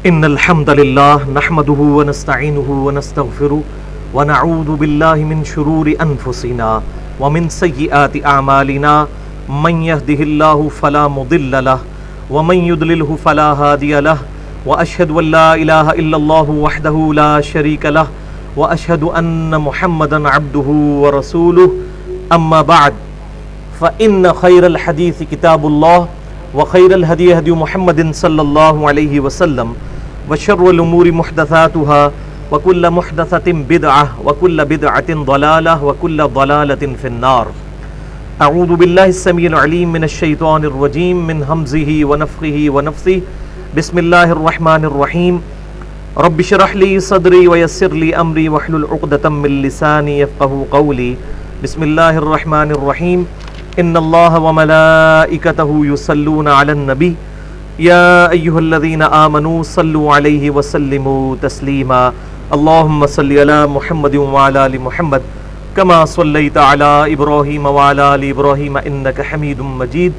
ان الحمد للہ نحمده ونستعینه ونستغفره ونعوذ باللہ من شرور انفسنا ومن سیئات اعمالنا من يهده الله فلا مضل له ومن يضلله فلا هادي له واشهد ان لا اله الا الله وحده لا شريك له واشهد ان محمدا عبده ورسوله اما بعد فان خير الحديث كتاب الله وخير الهدي هدي محمد صلى الله عليه وسلم وشر الأمور محدثاتها وكل محدثة بدعة وكل بدعة ضلالة وكل ضلالة في النار. أعوذ بالله السميع العليم من الشيطان الرجيم من همزه ونفخه ونفثه. بسم الله الرحمن الرحيم. رب اشرح لي صدري ويسر لي أمري واحلل عقدة من لساني يفقهوا قولي. بسم الله الرحمن الرحيم. إن الله وملائكته يصلون على النبي يا أيها الذين آمنوا صلوا عليه وسلموا تسليما. اللهم صل على محمد وعلى آل محمد كما صليت على إبراهيم وعلى آل إبراهيم إنك حميد مجيد.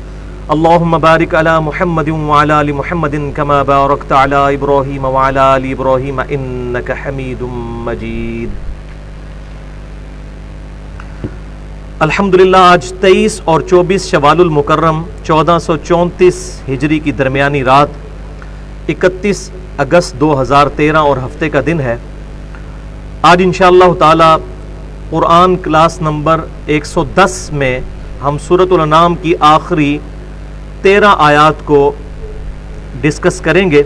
اللهم بارك على محمد وعلى آل محمد كما باركت على إبراهيم وعلى آل إبراهيم إنك حميد مجيد. الحمدللہ آج 23 اور 24 شوال المکرم 1434 ہجری کی درمیانی رات 31 اگست 2013 اور ہفتے کا دن ہے. آج انشاءاللہ تعالی قرآن کلاس نمبر 110 میں ہم سورۃ الانعام کی آخری 13 آیات کو ڈسکس کریں گے،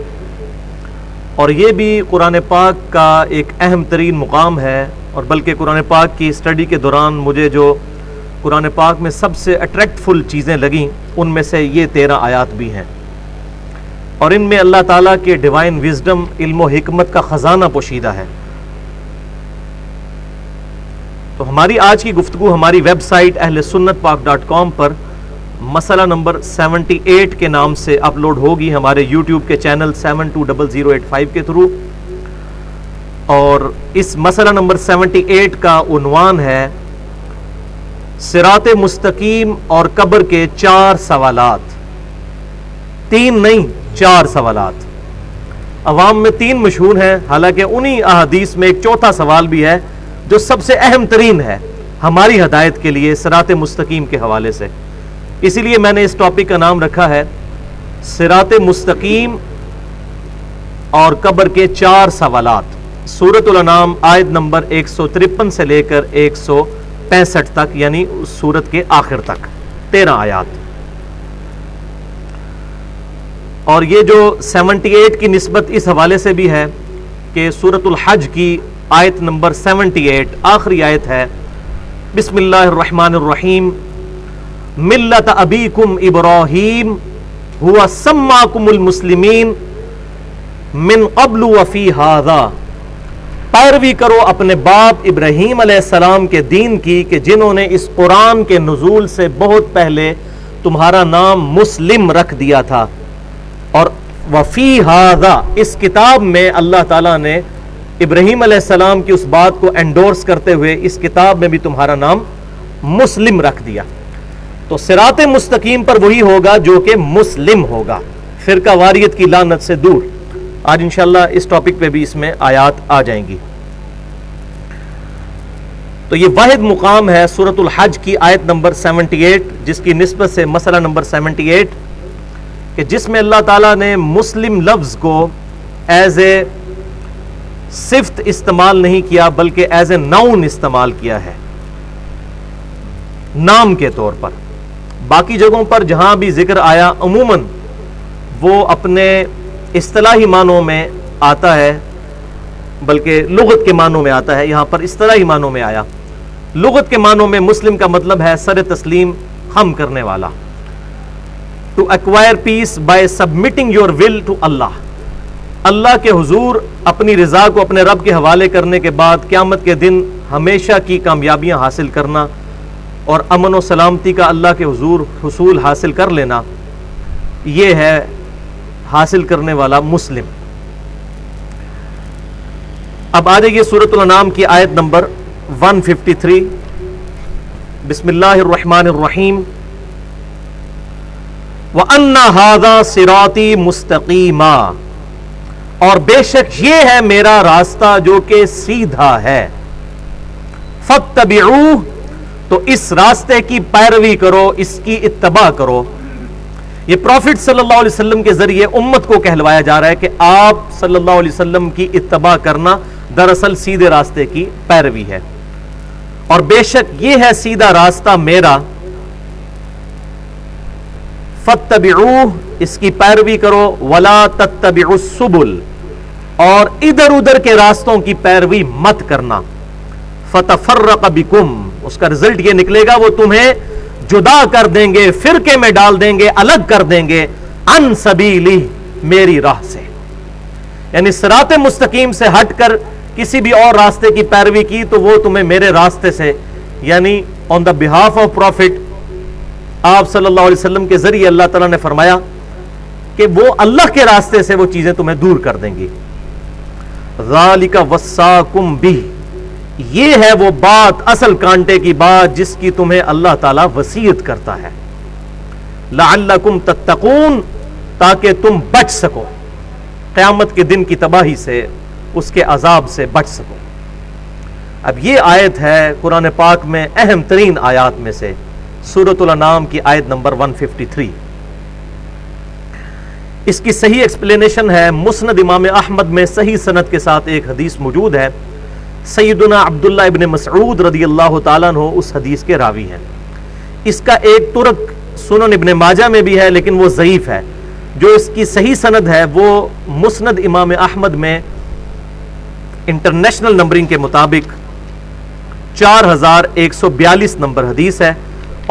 اور یہ بھی قرآن پاک کا ایک اہم ترین مقام ہے، اور بلکہ قرآن پاک کی اسٹڈی کے دوران مجھے جو قرآن پاک میں سب سے اٹریکٹفل چیزیں لگیں ان میں سے یہ 13 آیات بھی ہیں، اور ان میں اللہ تعالیٰ کے ڈیوائن وزڈم، علم و حکمت کا خزانہ پوشیدہ ہے. تو ہماری آج کی گفتگو ہماری ویب سائٹ اہلسنتپاک.com پر مسئلہ نمبر 78 کے نام سے اپلوڈ ہوگی، ہمارے یوٹیوب کے چینل 720085 کے تھرو. اور اس مسئلہ نمبر 78 کا عنوان ہے صراط مستقیم اور قبر کے 4 سوالات. 3 نہیں، 4 سوالات. عوام میں 3 مشہور ہیں، حالانکہ انہی احادیث میں ایک چوتھا سوال بھی ہے جو سب سے اہم ترین ہے ہماری ہدایت کے لیے صراط مستقیم کے حوالے سے. اسی لیے میں نے اس ٹاپک کا نام رکھا ہے صراط مستقیم اور قبر کے 4 سوالات. سورۃ الانعام آیت نمبر 153 سے لے کر 165 تک، یعنی اس سورت کے آخر تک 13 آیات. اور یہ جو 78 کی نسبت اس حوالے سے بھی ہے کہ سورۃ الحج کی آیت نمبر 78 آخری آیت ہے. بسم اللہ الرحمن الرحیم. ملت ابیکم ابراہیم ہوا سماکم المسلمین من قبل وفی ھذا. پیروی کرو اپنے باپ ابراہیم علیہ السلام کے دین کی کہ جنہوں نے اس قرآن کے نزول سے بہت پہلے تمہارا نام مسلم رکھ دیا تھا. اور وفی ھذا، اس کتاب میں اللہ تعالیٰ نے ابراہیم علیہ السلام کی اس بات کو انڈورس کرتے ہوئے اس کتاب میں بھی تمہارا نام مسلم رکھ دیا. تو صراط مستقیم پر وہی ہوگا جو کہ مسلم ہوگا، فرقہ واریت کی لعنت سے دور. آج انشاءاللہ اس ٹاپک پہ بھی اس میں آیات آ جائیں گی. تو یہ واحد مقام ہے سورۃ الحج کی آیت نمبر 78، جس کی نسبت سے مسئلہ نمبر 78، کہ جس میں اللہ تعالیٰ نے مسلم لفظ کو ایز اے صفت استعمال نہیں کیا بلکہ ایز اے ناؤن استعمال کیا ہے، نام کے طور پر. باقی جگہوں پر جہاں بھی ذکر آیا عموماً وہ اپنے اصطلاحی معنوں میں آتا ہے، بلکہ لغت کے معنوں میں آتا ہے. یہاں پر اصطلاحی معنوں میں آیا. لغت کے معنوں میں مسلم کا مطلب ہے سر تسلیم، خم کرنے والا. To acquire peace by submitting your will to Allah. Allah کے حضور اپنی رضا کو اپنے رب کے حوالے کرنے کے بعد قیامت کے دن ہمیشہ کی کامیابیاں حاصل کرنا اور امن و سلامتی کا اللہ کے حضور حصول حاصل کر لینا، یہ ہے حاصل کرنے والا مسلم. اب آ جائیے سورۃ الانعام کی آیت نمبر 153. بسم اللہ الرحمن الرحیم. وَأَنَّ هَذَا صِرَاطِي مُسْتَقِيمًا اور بے شک یہ ہے میرا راستہ جو کہ سیدھا ہے، فاتبعوہ، تو اس راستے کی پیروی کرو، اس کی اتباع کرو۔ یہ پروفٹ صلی اللہ علیہ وسلم کے ذریعے امت کو کہلوایا جا رہا ہے کہ آپ صلی اللہ علیہ وسلم کی اتباع کرنا دراصل سیدھے راستے کی پیروی ہے، اور بے شک یہ ہے سیدھا راستہ میرا، فاتبعوہ، اس کی پیروی کرو، ولا تتبعوا السبل، اور ادھر ادھر کے راستوں کی پیروی مت کرنا، فتفرق بکم، اس کا رزلٹ یہ نکلے گا وہ تمہیں جدا کر دیں گے، فرقے میں ڈال دیں گے، الگ کر دیں گے، عن سبیلی، میری راہ سے، یعنی صراط مستقیم سے ہٹ کر کسی بھی اور راستے کی پیروی کی تو وہ تمہیں میرے راستے سے، یعنی آن دا بہاف آف پروفٹ آپ صلی اللہ علیہ وسلم کے ذریعے اللہ تعالیٰ نے فرمایا کہ وہ اللہ کے راستے سے وہ چیزیں تمہیں دور کر دیں گی۔ ذالک وصاکم بہ، یہ ہے وہ بات، اصل کانٹے کی بات جس کی تمہیں اللہ تعالیٰ وصیت کرتا ہے، لعلکم تتقون، تاکہ تم بچ سکو قیامت کے دن کی تباہی سے، اس کے عذاب سے بچ سکو۔ اب یہ آیت ہے قرآن پاک میں اہم ترین آیات میں سے، سورۃ الانعام کی آیت نمبر 153۔ اس کی صحیح ایکسپلینیشن ہے، مسند امام احمد میں صحیح سند کے ساتھ ایک حدیث موجود ہے، سیدنا عبداللہ ابن مسعود رضی اللہ تعالیٰ عنہ اس حدیث کے راوی ہیں۔ اس کا ایک ترک سنن ابن ماجہ میں بھی ہے لیکن وہ ضعیف ہے، جو اس کی صحیح سند ہے وہ مسند امام احمد میں انٹرنیشنل نمبرنگ کے مطابق 4142 نمبر حدیث ہے،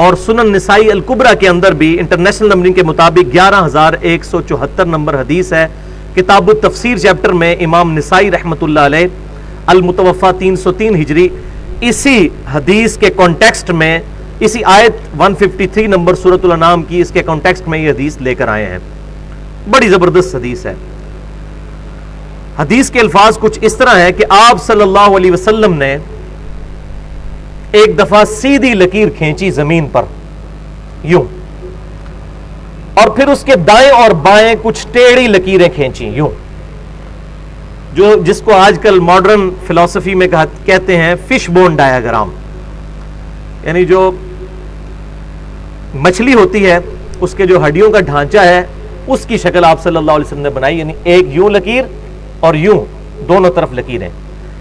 اور سنن نسائی الکبریٰ کے اندر بھی انٹرنیشنل نمبرنگ کے مطابق 11174 نمبر حدیث ہے۔ کتاب التفسیر چیپٹر میں امام نسائی رحمۃ اللہ علیہ المتوفہ 303 ہجری اسی حدیث کے کانٹیکسٹ میں، اسی آیت 153 نمبر سورۃ الانعام کی اس کے کانٹیکسٹ میں یہ حدیث لے کر آئے ہیں۔ بڑی زبردست حدیث ہے۔ حدیث کے الفاظ کچھ اس طرح ہے کہ آپ صلی اللہ علیہ وسلم نے ایک دفعہ سیدھی لکیر کھینچی زمین پر یوں، اور پھر اس کے دائیں اور بائیں کچھ ٹیڑھی لکیریں کھینچی یوں، جس کو آج کل ماڈرن فلسفی میں کہتے ہیں فش بون ڈایاگرام، یعنی جو مچھلی ہوتی ہے اس کے جو ہڈیوں کا ڈھانچہ ہے اس کی شکل آپ صلی اللہ علیہ وسلم نے بنائی، یعنی ایک یوں لکیر اور یوں دونوں طرف لکیریں،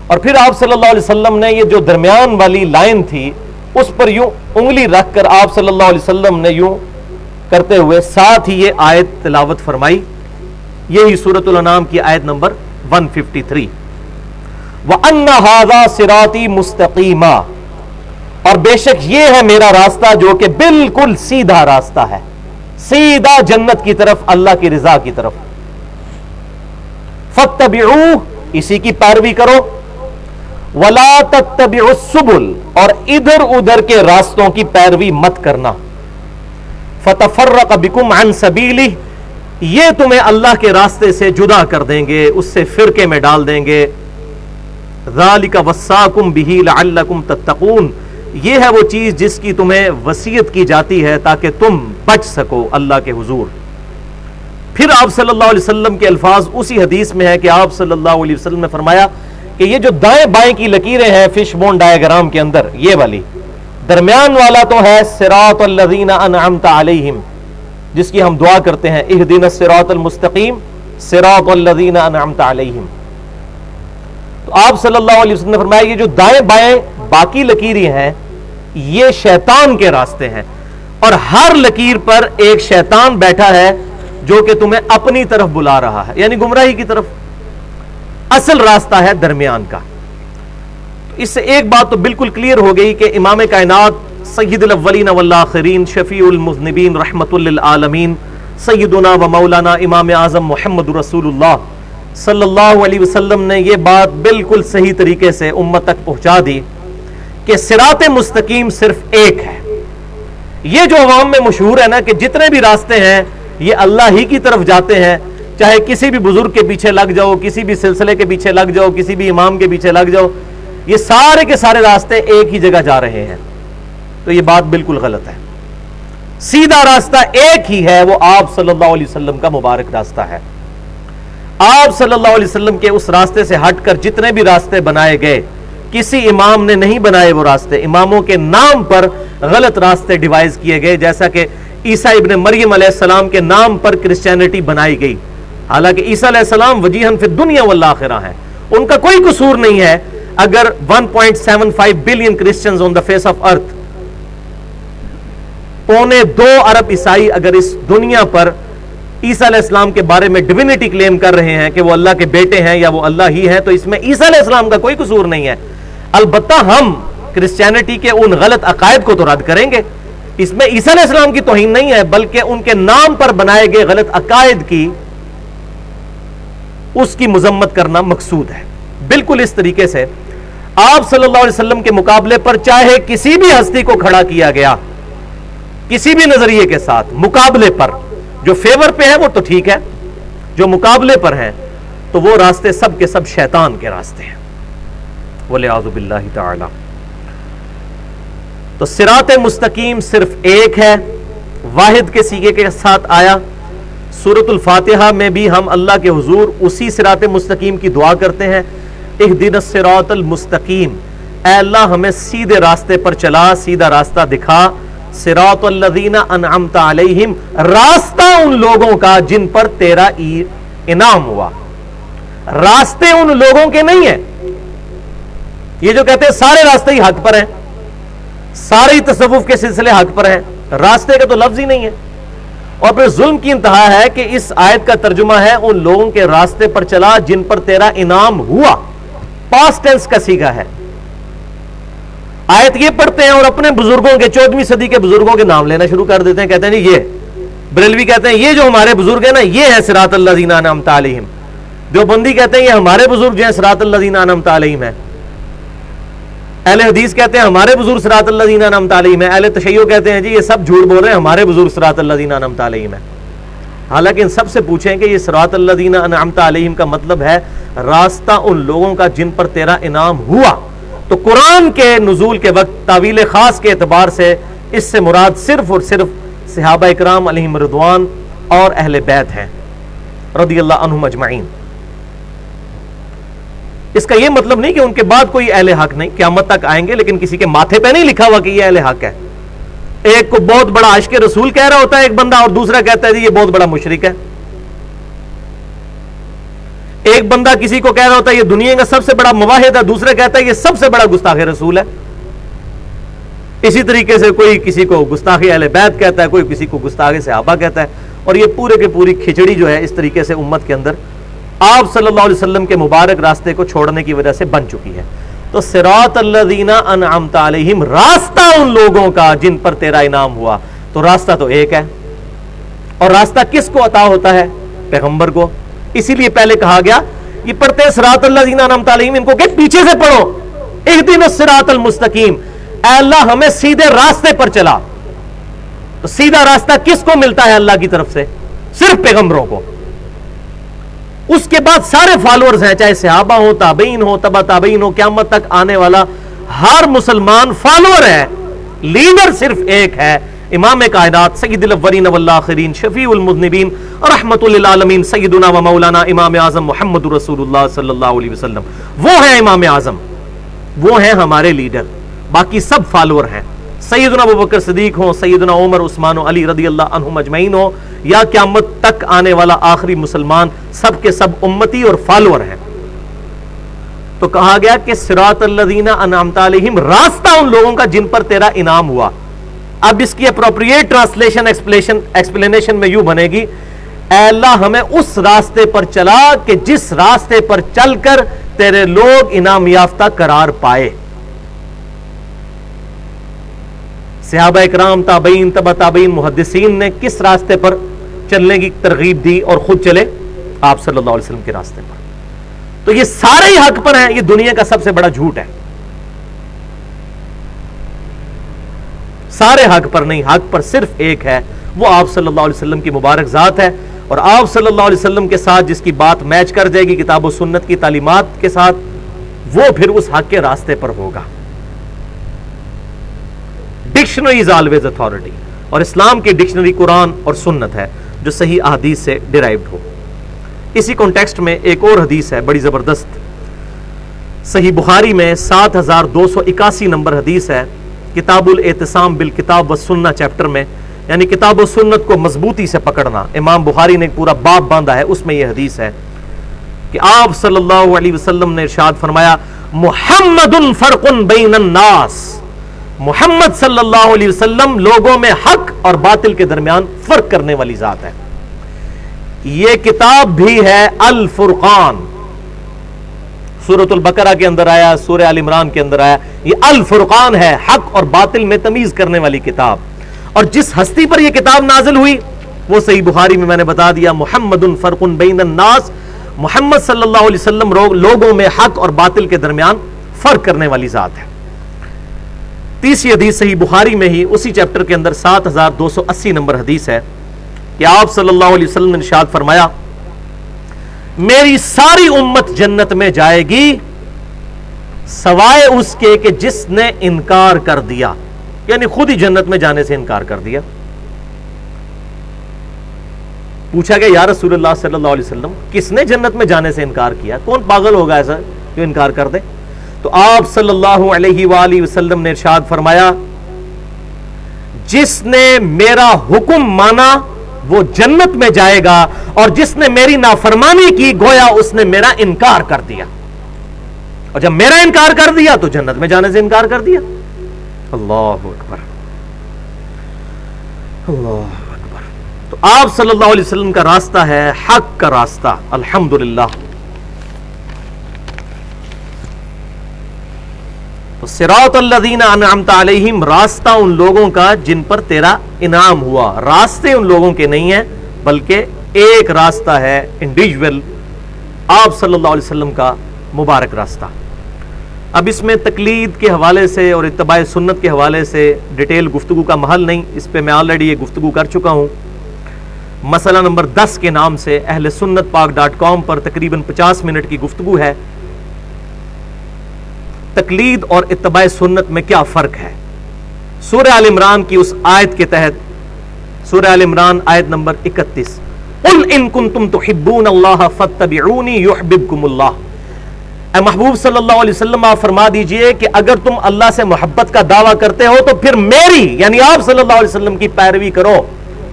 اور پھر آپ صلی اللہ علیہ وسلم نے یہ جو درمیان والی لائن تھی اس پر یوں انگلی رکھ کر آپ صلی اللہ علیہ وسلم نے یوں کرتے ہوئے ساتھ ہی یہ آیت تلاوت فرمائی، یہی سورۃ الانعام کی آیت نمبر 153، وَأَنَّ هَذَا صِرَاطِي مُسْتَقِيمًا، اور بے شک یہ ہے میرا راستہ جو کہ بالکل سیدھا راستہ ہے، سیدھا جنت کی طرف، اللہ کی رضا کی طرف، فَاتَّبِعُوهُ، اسی کی پیروی کرو، وَلَا تَتَّبِعُوا السُّبُلَ، اور ادھر ادھر کے راستوں کی پیروی مت کرنا، فَتَفَرَّقَ بِكُمْ عَنْ سَبِيلِهِ، یہ تمہیں اللہ کے راستے سے جدا کر دیں گے، اس سے فرقے میں ڈال دیں گے، ذَلِكَ وَصَّاكُمْ بِهِ لَعَلَّكُمْ تَتَّقُونَ، یہ ہے وہ چیز جس کی تمہیں وصیت کی جاتی ہے تاکہ تم بچ سکو اللہ کے حضور۔ پھر آپ صلی اللہ علیہ وسلم کے الفاظ اسی حدیث میں ہے کہ آپ صلی اللہ علیہ وسلم نے فرمایا کہ یہ جو دائیں بائیں کی لکیریں ہیں فش بون ڈایاگرام کے اندر، یہ والی درمیان والا تو ہے صراط الذین انعمت علیہم، جس کی ہم دعا کرتے ہیں اہدنا الصراط المستقیم صراط الذین انعمت علیہم، تو آپ صلی اللہ علیہ وسلم نے فرمایا یہ جو دائیں بائیں باقی لکیریں ہیں یہ شیطان کے راستے ہیں، اور ہر لکیر پر ایک شیطان بیٹھا ہے جو کہ تمہیں اپنی طرف بلا رہا ہے، یعنی گمراہی کی طرف۔ اصل راستہ ہے درمیان کا۔ اس سے ایک بات تو بالکل کلیئر ہو گئی کہ امام کائنات سید الاولین والآخرین شفیع المذنبین رحمت للعالمین سیدنا و مولانا امام اعظم محمد رسول اللہ صلی اللہ علیہ وسلم نے یہ بات بالکل صحیح طریقے سے امت تک پہنچا دی کہ صراط مستقیم صرف ایک ہے۔ یہ جو عوام میں مشہور ہے نا کہ جتنے بھی راستے ہیں یہ اللہ ہی کی طرف جاتے ہیں، چاہے کسی بھی بزرگ کے پیچھے لگ جاؤ، کسی بھی سلسلے کے پیچھے لگ جاؤ، کسی بھی امام کے پیچھے لگ جاؤ، یہ سارے کے سارے راستے ایک ہی جگہ جا رہے ہیں، تو یہ بات بالکل غلط ہے۔ سیدھا راستہ ایک ہی ہے، وہ آپ صلی اللہ علیہ وسلم کا مبارک راستہ ہے۔ آپ صلی اللہ علیہ وسلم کے اس راستے سے ہٹ کر جتنے بھی راستے بنائے گئے کسی امام نے نہیں بنائے وہ راستے، اماموں کے نام پر غلط راستے ڈیوائز کیے گئے، جیسا کہ عیسیٰ ابن مریم علیہ السلام کے نام پر کرسچینٹی بنائی گئی، حالانکہ عیسیٰ علیہ السلام وجیہن فی الدنیا والآخرہ ہیں، ان کا کوئی قصور نہیں ہے اگر 1.75 billion Christians on the face of earth, 1.25 ارب عیسائی اگر اس دنیا پر عیسیٰ علیہ السلام کے بارے میں ڈیوینٹی کلیم کر رہے ہیں کہ وہ اللہ کے بیٹے ہیں یا وہ اللہ ہی ہے، تو اس میں عیسیٰ علیہ السلام کا کوئی قصور نہیں ہے۔ البتہ ہم کرسچینٹی کے ان غلط عقائد کو تو رد کریں گے، اس میں عیسیٰ علیہ السلام کی توہین نہیں ہے، بلکہ ان کے نام پر بنائے گئے غلط عقائد کی اس کی مذمت کرنا مقصود ہے۔ بالکل اس طریقے سے آپ صلی اللہ علیہ وسلم کے مقابلے پر چاہے کسی بھی ہستی کو کھڑا کیا گیا کسی بھی نظریے کے ساتھ مقابلے پر، جو فیور پہ ہے وہ تو ٹھیک ہے، جو مقابلے پر ہیں تو وہ راستے سب کے سب شیطان کے راستے ہیں، وَلِعَاذُ بِاللَّهِ تَعَالَى۔ تو صراط مستقیم صرف ایک ہے، واحد کے صیغے کے ساتھ آیا۔ سورۃ الفاتحہ میں بھی ہم اللہ کے حضور اسی صراط مستقیم کی دعا کرتے ہیں، اہدنا الصراط المستقیم، اے اللہ ہمیں سیدھے راستے پر چلا، سیدھا راستہ دکھا، صراط الذین انعمت علیہم، راستہ ان لوگوں کا جن پر تیرا انعام ہوا۔ راستے ان لوگوں کے نہیں ہیں، یہ جو کہتے ہیں سارے راستے ہی حق پر ہیں، سارے تصوف کے سلسلے حق پر ہیں، راستے کا تو لفظ ہی نہیں ہے۔ اور پھر ظلم کی انتہا ہے کہ اس آیت کا ترجمہ ہے ان لوگوں کے راستے پر چلا جن پر تیرا انعام ہوا، پاسٹ ٹینس کا صیغہ ہے۔ آیت یہ پڑھتے ہیں اور اپنے بزرگوں کے 14ویں صدی کے بزرگوں کے نام لینا شروع کر دیتے ہیں، کہتے ہیں جی یہ بریلوی کہتے ہیں یہ جو ہمارے بزرگ ہیں نا یہ ہے صراط الذین انعمت علیہم، دیوبندی کہتے ہیں یہ ہمارے بزرگ جو ہیں صراط الذین انعمت علیہم ہے، اہل حدیث کہتے ہیں ہمارے بزرگ صراط الذین انعمت علیہم ہے، اہل تشیع کہتے ہیں جی یہ سب جھوٹ بول رہے ہیں ہمارے بزرگ صراط الذین انعمت علیہم ہے۔ حالانکہ ان سب سے پوچھیں کہ یہ صراط الذین انعمت علیہم کا مطلب ہے راستہ ان لوگوں کا جن پر تیرا انعام ہوا، تو قرآن کے نزول کے وقت تعویل خاص کے اعتبار سے اس سے مراد صرف اور صرف صحابہ اکرام علیہم رضوان اور اہل بیت ہیں رضی اللہ عنہم اجمعین۔ اس کا یہ مطلب نہیں کہ ان کے بعد کوئی اہل حق نہیں، قیامت تک آئیں گے لیکن کسی کے ماتھے پہ نہیں لکھا ہوا کہ یہ اہل حق ہے۔ ایک کو بہت بڑا عاشق رسول کہہ رہا ہوتا ہے ایک بندہ، اور دوسرا کہتا ہے یہ بہت بڑا مشرک ہے۔ ایک بندہ کسی کو کہہ رہا ہوتا ہے یہ دنیا کا سب سے بڑا موحد ہے، دوسرا کہتا ہے یہ سب سے بڑا گستاخ رسول ہے۔ اسی طریقے سے کوئی کسی کو گستاخ اہل بیت کہتا ہے، کوئی کسی کو گستاخ صحابہ کہتا ہے، اور یہ پورے کے پوری کھچڑی جو ہے اس طریقے سے امت کے اندر آپ صلی اللہ علیہ وسلم کے مبارک راستے کو چھوڑنے کی وجہ سے بن چکی ہے۔ تو صراط الذین انعمت علیہم، راستہ ان لوگوں کا جن پر تیرا انعام ہوا، تو راستہ تو ایک ہے، اور راستہ کس کو عطا ہوتا ہے؟ پیغمبر کو۔ اسی لیے پہلے کہا گیا یہ پڑھتے ہیں صراط الذین انعمت علیہم، ان کو کہ پیچھے سے پڑھو اہدنا الصراط المستقیم، اے اللہ ہمیں سیدھے راستے پر چلا۔ تو سیدھا راستہ کس کو ملتا ہے اللہ کی طرف سے؟ صرف پیغمبروں کو۔ اس کے بعد سارے فالوورز ہیں، چاہے صحابہ ہو، تابعین ہو، تبع تابعین ہو، قیامت تک آنے والا ہر مسلمان فالوور ہے، لیڈر صرف ایک ہے، امام کائنات سید الاولین والآخرین شفیع المذنبین رحمت للعالمین سیدنا و مولانا امام اعظم محمد رسول اللہ صلی اللہ علیہ وسلم، وہ ہیں امام اعظم، وہ ہیں ہمارے لیڈر، باقی سب فالوور ہیں، سیدنا ابوبکر صدیق ہوں، سیدنا عمر، عثمان و علی رضی اللہ عنہم اجمعین ہوں، یا قیامت تک آنے والا آخری مسلمان، سب کے سب امتی اور فالوور ہیں۔ تو کہا گیا کہ صراط الذین انعمت علیہم، راستہ ان لوگوں کا جن پر تیرا انعام ہوا۔ اب اس کی اپروپریٹ ٹرانسلیشن ایکسپلینیشن میں یوں بنے گی، اے اللہ ہمیں اس راستے پر چلا کہ جس راستے پر چل کر تیرے لوگ انعام یافتہ قرار پائے۔ صحابہ اکرام، تابعین، تبع تابعین، محدثین نے کس راستے پر چلنے کی ترغیب دی اور خود چلے؟ آپ صلی اللہ علیہ وسلم کے راستے پر۔ تو یہ سارے ہی حق پر ہیں، یہ دنیا کا سب سے بڑا جھوٹ ہے۔ سارے حق پر نہیں، حق پر صرف ایک ہے، وہ آپ صلی اللہ علیہ وسلم کی مبارک ذات ہے، اور آپ صلی اللہ علیہ وسلم کے ساتھ جس کی بات میچ کر جائے گی کتاب و سنت کی تعلیمات کے ساتھ، وہ پھر اس حق کے راستے پر ہوگا۔ ڈکشنری از آلویز اتھارٹی، اور اسلام کی ڈکشنری قرآن اور سنت ہے جو صحیح احادیث سے ڈیرائیوڈ ہو۔ اسی کانٹیکسٹ میں ایک اور حدیث ہے بڑی زبردست، صحیح بخاری میں 7281 نمبر حدیث ہے، کتاب الاعتصام بالکتاب والسنہ چیپٹر میں، یعنی کتاب و سنت کو مضبوطی سے پکڑنا، امام بخاری نے ایک پورا باب باندھا ہے، اس میں یہ حدیث ہے کہ آپ صلی اللہ علیہ وسلم نے ارشاد فرمایا محمد فرق بین الناس، محمد صلی اللہ علیہ وسلم لوگوں میں حق اور باطل کے درمیان فرق کرنے والی ذات ہے۔ یہ کتاب بھی ہے الفرقان، سورۃ البقرہ کے اندر آیا، سورہ آل عمران کے اندر آیا، یہ الفرقان ہے، حق اور باطل میں تمیز کرنے والی کتاب۔ اور جس ہستی پر یہ کتاب نازل ہوئی وہ صحیح بخاری میں نے بتا دیا، محمد فرق بین الناس، محمد صلی اللہ علیہ وسلم لوگوں میں حق اور باطل کے درمیان فرق کرنے والی ذات ہے۔ تیسری حدیث صحیح بخاری میں ہی اسی چیپٹر کے اندر 7280 نمبر حدیث ہے کہ آپ صلی اللہ علیہ وسلم نے ارشاد فرمایا میری ساری امت جنت میں جائے گی سوائے اس کے کہ جس نے انکار کر دیا، یعنی خود ہی جنت میں جانے سے انکار کر دیا۔ پوچھا گیا یا رسول اللہ صلی اللہ علیہ وسلم کس نے جنت میں جانے سے انکار کیا، کون پاگل ہوگا ایسا جو انکار کر دے؟ تو آپ صلی اللہ علیہ وآلہ وسلم نے ارشاد فرمایا جس نے میرا حکم مانا وہ جنت میں جائے گا، اور جس نے میری نافرمانی کی گویا اس نے میرا انکار کر دیا، اور جب میرا انکار کر دیا تو جنت میں جانے سے انکار کر دیا۔ اللہ اکبر، اللہ اکبر۔ تو آپ صلی اللہ علیہ وسلم کا راستہ ہے حق کا راستہ، الحمدللہ۔ تو صراط الذین انعمت علیہم، راستہ ان لوگوں کا جن پر تیرا انعام ہوا۔ راستے ان لوگوں کے نہیں ہیں بلکہ ایک راستہ ہے انڈیویجول، آپ صلی اللہ علیہ وسلم کا مبارک راستہ۔ اب اس میں تقلید کے حوالے سے اور اتباع سنت کے حوالے سے ڈیٹیل گفتگو کا محل نہیں، اس پہ میں آلریڈی یہ گفتگو کر چکا ہوں۔ مسئلہ نمبر 10 کے نام سے اہل سنت پاک.com پر تقریباً 50 منٹ کی گفتگو ہے، تقلید اور اتباع سنت میں کیا فرق ہے۔ سورہ آل عمران کی اس آیت کے تحت، سورہ آل عمران آیت نمبر 31، قُلْ إِن كُنْتُمْ تُحِبُّونَ اللَّهَ فَاتَّبِعُونِي يُحْبِبْكُمُ اللَّهُ۔ اے محبوب صلی اللہ علیہ وسلم آپ فرما دیجئے کہ اگر تم اللہ سے محبت کا دعویٰ کرتے ہو تو پھر میری یعنی آپ صلی اللہ علیہ وسلم کی پیروی کرو۔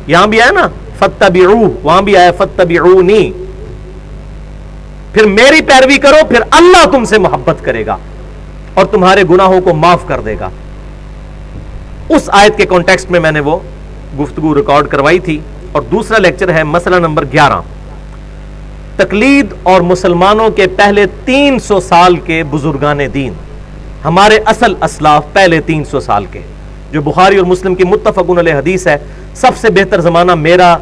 یہاں بھی آیا نا فَاتَّبِعُوهُ، وہاں بھی آیا فَاتَّبِعُونِي، پھر میری پیروی کرو، پھر اللہ تم سے محبت کرے گا اور تمہارے گناہوں کو معاف کر دے گا۔ اس آیت کے کانٹیکسٹ میں میں نے وہ گفتگو ریکارڈ کروائی تھی۔ اور دوسرا لیکچر ہے مسئلہ نمبر 11، تقلید اور مسلمانوں کے پہلے 300 سال کے بزرگان دین، ہمارے اصل اسلاف پہلے 300 سال کے، جو بخاری اور مسلم کی متفقون علیہ حدیث ہے، سب سے بہتر زمانہ میرا،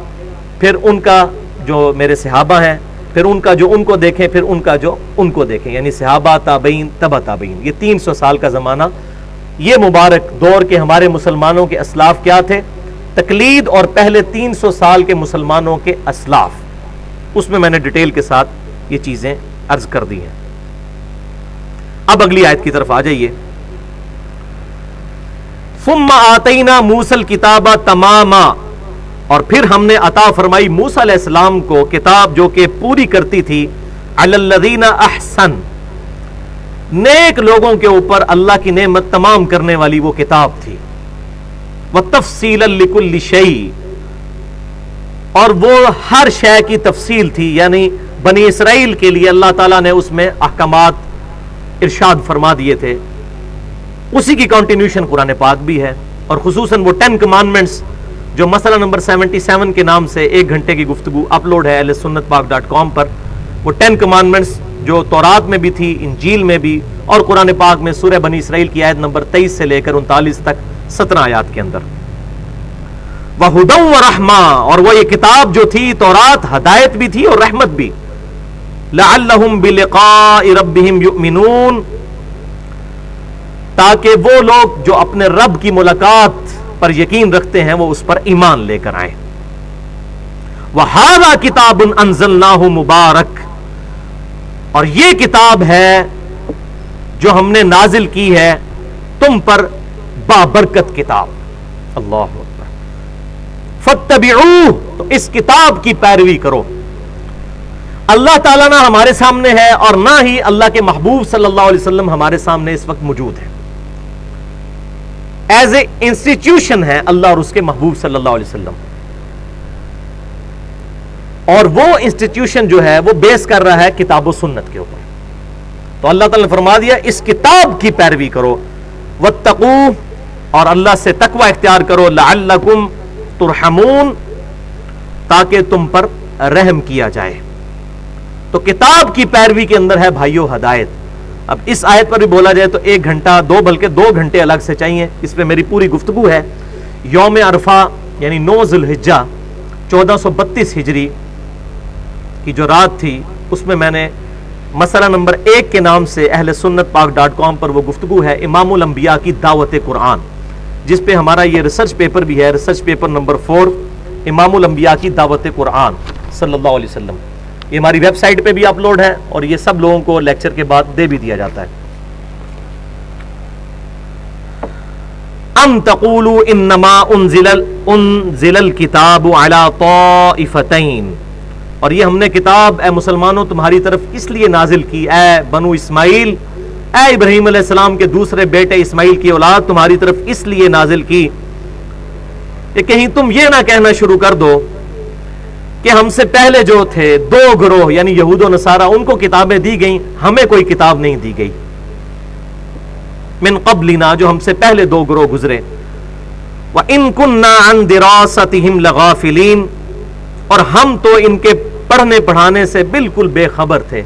پھر ان کا جو میرے صحابہ ہیں، پھر ان کا جو ان کو دیکھیں، پھر ان کا جو ان کو دیکھیں، یعنی صحابہ تابعین تبع تابعین، یہ 300 سال کا زمانہ۔ یہ مبارک دور کے ہمارے مسلمانوں کے اسلاف کیا تھے، تقلید اور پہلے 300 سال کے مسلمانوں کے اسلاف، اس میں میں نے ڈیٹیل کے ساتھ یہ چیزیں عرض کر دی ہیں۔ اب اگلی آیت کی طرف آ جائیے، ثم آتینا موسیٰ الکتاب تماما، اور پھر ہم نے عطا فرمائی موسیٰ علیہ السلام کو کتاب جو کہ پوری کرتی تھی، علی الذین احسن، نیک لوگوں کے اوپر اللہ کی نعمت تمام کرنے والی وہ کتاب تھی، وتفصیلا لکل شیء، اور وہ ہر شے کی تفصیل تھی، یعنی بنی اسرائیل کے لیے اللہ تعالیٰ نے اس میں احکامات ارشاد فرما دیے تھے، اسی کی کنٹینیوشن قرآن پاک بھی ہے، اور خصوصاً وہ 10 کمانڈمنٹس جو مسئلہ نمبر 77 کے نام سے 1 گھنٹے کی گفتگو اپلوڈ ہے اہل سنت پاک.com پر، وہ 10 کمانڈمنٹس جو تورات میں بھی تھی، انجیل میں بھی، اور قرآن پاک میں سورہ بنی اسرائیل کی آیت نمبر 23 سے لے کر 39 تک 17 آیات کے اندر، وَهُدًى وَرَحْمَةً، اور وہ یہ کتاب جو تھی تورات ہدایت بھی تھی اور رحمت بھی، لَعَلَّهُمْ بِلِقَاءِ رَبِّهِمْ يُؤْمِنُونَ، تاکہ وہ لوگ جو اپنے رب کی ملاقات پر یقین رکھتے ہیں وہ اس پر ایمان لے کر آئیں۔ وَهَذَا كِتَابٌ أَنزَلْنَاهُ مُبَارَكٌ، اور یہ کتاب ہے جو ہم نے نازل کی ہے تم پر بابرکت کتاب، اللہ اکبر، فَاتَّبِعُوهُ، تو اس کتاب کی پیروی کرو، اللہ تعالیٰ نہ ہمارے سامنے ہے اور نہ ہی اللہ کے محبوب صلی اللہ علیہ وسلم ہمارے سامنے اس وقت موجود ہے. ایز اے انسٹیٹیوشن ہے اللہ اور اس کے محبوب صلی اللہ علیہ وسلم, اور وہ انسٹیٹیوشن جو ہے وہ بیس کر رہا ہے کتاب و سنت کے اوپر. تو اللہ تعالیٰ نے فرما دیا اس کتاب کی پیروی کرو, واتقوا, اور اللہ سے تقوی اختیار کرو, لعلکم ترحمون, تاکہ تم پر رحم کیا جائے. تو کتاب کی پیروی کے اندر ہے بھائیو ہدایت. اب اس آیت پر بھی بولا جائے تو 1 گھنٹہ بلکہ 2 گھنٹے الگ سے چاہیے, اس پہ میری پوری گفتگو ہے. یوم عرفہ یعنی 9 ذی الحجہ 1432 ہجری کی جو رات تھی, اس میں میں نے مسئلہ نمبر 1 کے نام سے اہل سنت پاک.com پر وہ گفتگو ہے امام الانبیاء کی دعوت قرآن, جس پہ ہمارا یہ ریسرچ پیپر بھی ہے, ریسرچ پیپر نمبر 4 امام الانبیاء کی دعوت قرآن صلی اللہ علیہ وسلم. یہ ہماری ویب سائٹ پہ بھی اپلوڈ ہے اور یہ سب لوگوں کو لیکچر کے بعد دے بھی دیا جاتا ہے. ام تقولوا انما انزل الکتاب علی طائفتین, اور یہ ہم نے کتاب اے مسلمانوں تمہاری طرف اس لیے نازل کی, اے بنو اسماعیل, اے ابراہیم علیہ السلام کے دوسرے بیٹے اسماعیل کی اولاد, تمہاری طرف اس لیے نازل کی کہ کہیں تم یہ نہ کہنا شروع کر دو کہ ہم سے پہلے جو تھے 2 گروہ یعنی یہود و نصارہ, ان کو کتابیں دی گئیں, ہمیں کوئی کتاب نہیں دی گئی. من قبلنا, جو ہم سے پہلے 2 گروہ گزرے. وَإِن كُنَّا عَن دِرَاسَتِهِمْ لَغَافِلِينَ, اور ہم تو ان کے پڑھنے پڑھانے سے بالکل بے خبر تھے.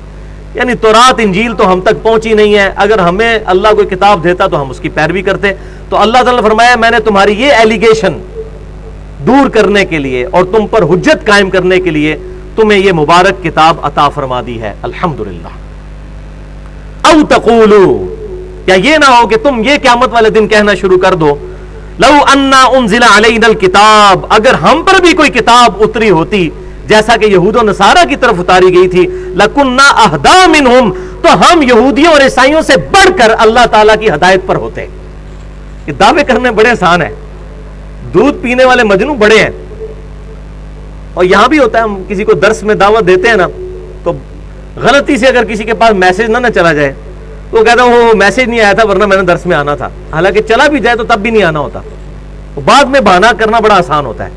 یعنی تورات انجیل تو ہم تک پہنچی نہیں ہے, اگر ہمیں اللہ کوئی کتاب دیتا تو ہم اس کی پیروی کرتے. تو اللہ تعالیٰ نے فرمایا میں نے تمہاری یہ ایلیگیشن دور کرنے کے لیے اور تم پر حجت قائم کرنے کے لیے تمہیں یہ مبارک کتاب عطا فرما دی ہے, الحمدللہ. او تقولو, یا یہ نہ ہو کہ تم یہ قیامت والے دن کہنا شروع کر دو, لو انا انزل علینا الکتاب, اگر ہم پر بھی کوئی کتاب اتری ہوتی جیسا کہ یہود و نصارہ کی طرف اتاری گئی تھی, لکنا اہدا منہم, تو ہم یہودیوں اور عیسائیوں سے بڑھ کر اللہ تعالیٰ کی ہدایت پر ہوتے. یہ دعوے کرنے بڑے آسان ہیں, دودھ پینے والے مجنو بڑے ہیں. اور یہاں بھی ہوتا ہے, ہم کسی کو درس میں دعوت دیتے ہیں نا, تو غلطی سے اگر کسی کے پاس میسج نہ چلا جائے تو وہ کہتا ہے وہ میسج نہیں آیا تھا ورنہ میں نے درس میں آنا تھا, حالانکہ چلا بھی جائے تو تب بھی نہیں آنا ہوتا. بعد میں بہانہ کرنا بڑا آسان ہوتا ہے.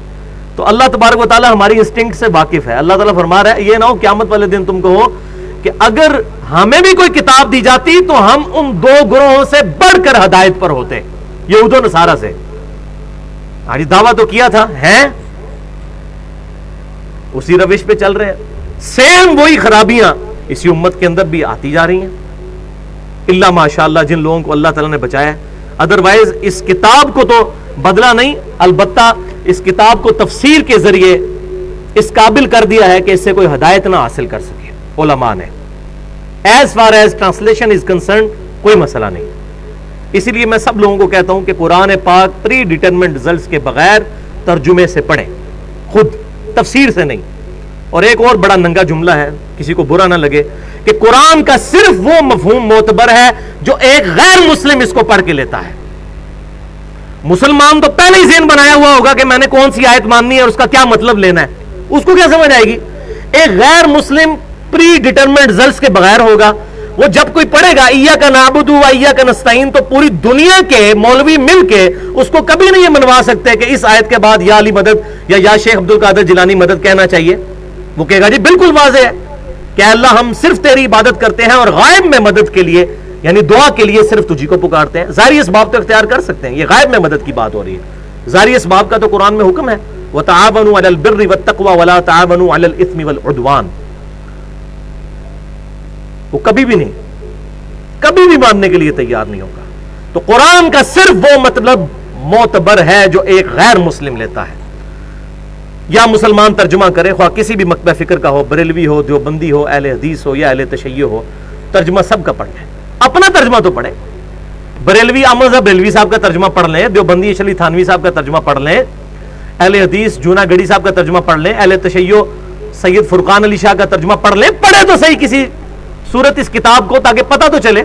تو اللہ تبارک و تعالیٰ ہماری انسٹنکٹ سے واقف ہے. اللہ تعالیٰ فرما رہا ہے یہ نہ ہو قیامت والے دن تم کہو کہ اگر ہمیں بھی کوئی کتاب دی جاتی تو ہم ان 2 گروہوں سے بڑھ کر ہدایت پر ہوتے, یہود و نصارہ سے. آج دعویٰ تو کیا تھا, ہیں اسی روش پہ چل رہے ہیں. سیم وہی خرابیاں اسی امت کے اندر بھی آتی جا رہی ہیں, اللہ ماشاءاللہ جن لوگوں کو اللہ تعالیٰ نے بچایا. ادروائز اس کتاب کو تو بدلا نہیں, البتہ اس کتاب کو تفسیر کے ذریعے اس قابل کر دیا ہے کہ اس سے کوئی ہدایت نہ حاصل کر سکے علماء نے. As far as translation is concerned کوئی مسئلہ نہیں. اسی لیے میں سب لوگوں کو کہتا ہوں کہ قرآن پاک پری ڈیٹرمنٹ ریزلٹس کے بغیر ترجمے سے پڑھیں, خود تفسیر سے نہیں. اور ایک اور بڑا ننگا جملہ ہے, کسی کو برا نہ لگے, کہ قرآن کا صرف وہ مفہوم معتبر ہے جو ایک غیر مسلم اس کو پڑھ کے لیتا ہے. مسلمان تو پہلے ہی ذہن بنایا ہوا ہوگا کہ میں نے کون سی آیت ماننی ہے اور اس کا کیا مطلب لینا ہے, اس کو کیا سمجھ آئے گی. ایک غیر مسلم پری ڈیٹرمنٹ ریزلٹس کے بغیر ہوگا, وہ جب کوئی پڑھے گا ایاک نعبد و ایاک نستعین, تو پوری دنیا کے مولوی مل کے اس کو کبھی نہیں یہ منوا سکتے کہ اس آیت کے بعد یا علی مدد یا شیخ عبد القادر جیلانی مدد کہنا چاہیے. وہ کہے گا جی بالکل واضح ہے کہ اللہ ہم صرف تیری عبادت کرتے ہیں اور غائب میں مدد کے لیے یعنی دعا کے لیے صرف تجھی کو پکارتے ہیں. ظاہری اسباب تو اختیار کر سکتے ہیں, یہ غائب میں مدد کی بات ہو رہی ہے. ظاہری اسباب کا تو قرآن میں حکم ہے, وَتَعَاوَنُوا عَلَى الْبِرِّ وَالتَّقْوَى وَلَا تَعَاوَنُوا عَلَى الْإِثْمِ وَالْعُدْوَانِ. وہ کبھی بھی ماننے کے لیے تیار نہیں ہوگا. تو قرآن کا صرف وہ مطلب معتبر ہے جو ایک غیر مسلم لیتا ہے. یا مسلمان ترجمہ کرے, خواہ کسی بھی مکتبہ فکر کا ہو, بریلوی ہو, دیوبندی ہو, اہل حدیث ہو یا اہل تشیع ہو, ترجمہ سب کا پڑھ لیں. اپنا ترجمہ تو پڑھے, بریلوی احمد صاحب بریلوی صاحب کا ترجمہ پڑھ لیں, دیوبندی اشلی تھانوی صاحب کا ترجمہ پڑھ لیں, اہل حدیث جونا گڑی صاحب کا ترجمہ پڑھ لیں, اہل تشیع سید فرقان علی شاہ کا ترجمہ پڑھ لیں. پڑھے تو صحیح کسی صورت اس کتاب کو, تاکہ پتہ تو چلے.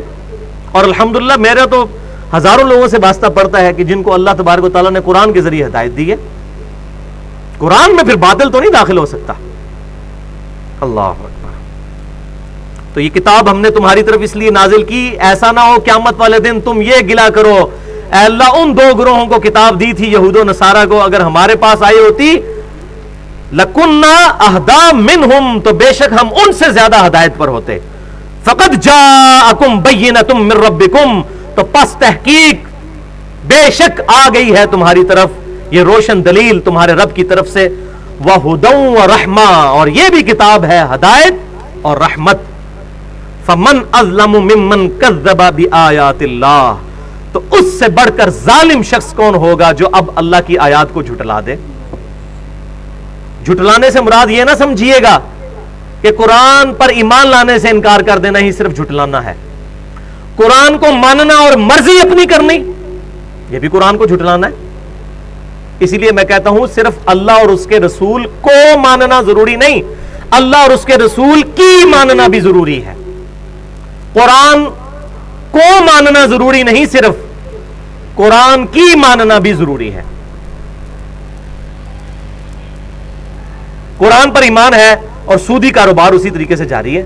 اور الحمدللہ میرا تو ہزاروں لوگوں سے واسطہ پڑتا ہے کہ جن کو اللہ تبارک و تعالیٰ نے قرآن کے ذریعے ہدایت دی ہے. قرآن میں پھر باطل تو نہیں داخل ہو سکتا. اللہ اکبر. تو یہ کتاب ہم نے تمہاری طرف اس لیے نازل کی ایسا نہ ہو قیامت والے دن تم یہ گلا کرو اے اللہ ان دو گروہوں کو کتاب دی تھی یہود و نصارہ کو، اگر ہمارے پاس آئی ہوتی لَكُنَّا أَهْدَىٰ مِنْهُمْ تو بے شک ہم ان سے زیادہ ہدایت پر ہوتے. فَقَدْ جَاءَكُمْ بَيِّنَةٌ مِّن رَبِّكُمْ تو پس تحقیق بے شک آ گئی ہے تمہاری طرف یہ روشن دلیل تمہارے رب کی طرف سے. وَهُدًى وَرَحْمَةً اور یہ بھی کتاب ہے ہدایت اور رحمت. فَمَنْ أَظْلَمُ مِمَّنْ كَذَّبَ بِآيَاتِ اللَّهِ تو اس سے بڑھ کر ظالم شخص کون ہوگا جو اب اللہ کی آیات کو جھٹلا دے. جھٹلانے سے مراد یہ نہ سمجھیے گا کہ قرآن پر ایمان لانے سے انکار کر دینا ہی صرف جھٹلانا ہے. قرآن کو ماننا اور مرضی اپنی کرنی یہ بھی قرآن کو جھٹلانا ہے. اسی لیے میں کہتا ہوں صرف اللہ اور اس کے رسول کو ماننا ضروری نہیں، اللہ اور اس کے رسول کی ماننا بھی ضروری ہے. قرآن کو ماننا ضروری نہیں، صرف قرآن کی ماننا بھی ضروری ہے. قرآن پر ایمان ہے اور سودی کاروبار اسی طریقے سے جاری ہے،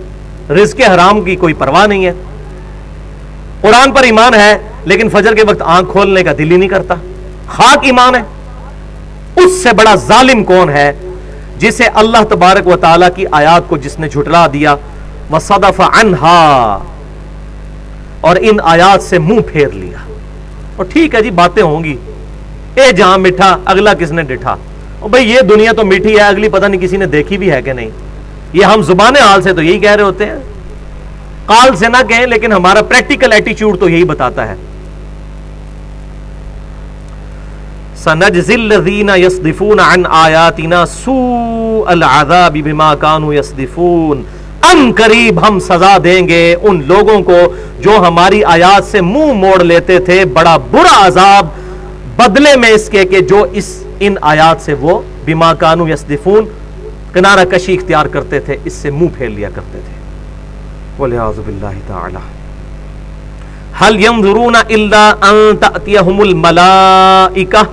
رزق حرام کی کوئی پرواہ نہیں ہے. قرآن پر ایمان ہے لیکن فجر کے وقت آنکھ کھولنے کا دل ہی نہیں کرتا، خاک ایمان ہے. اس سے بڑا ظالم کون ہے جسے اللہ تبارک و تعالیٰ کی آیات کو جس نے جھٹلا دیا. وَصَدَفَ عَنْهَا اور ان آیات سے منہ پھیر لیا. اور ٹھیک ہے جی باتیں ہوں گی، اے جہاں مٹھا اگلا کس نے ڈٹھا. اور بھئی یہ دنیا تو میٹھی ہے اگلی پتہ نہیں کسی نے دیکھی بھی ہے کہ نہیں. یہ ہم زبان حال سے تو یہی کہہ رہے ہوتے ہیں، قال سے نہ کہیں لیکن ہمارا پریکٹیکل ایٹیچیوڈ تو یہی بتاتا ہے. سَنَجْزِي الَّذِينَ يَصْدِفُونَ عَنْ آيَاتِنَا سُوءَ الْعَذَابِ بِمَا كَانُوا يَصْدِفُونَ ان قریب ہم سزا دیں گے ان لوگوں کو جو ہماری آیات سے منہ موڑ لیتے تھے بڑا برا عذاب بدلے میں اس کے کہ جو ان آیات سے وہ بما کانوا یصدفون کنارہ کشی اختیار کرتے تھے، اس سے منہ پھیر لیا کرتے تھے. وَلِعَاذُ بِاللَّهِ تَعَالَى هَلْ يَنظُرُونَ إِلَّا أَن تَأْتِيَهُمُ الْمَلَائِكَةُ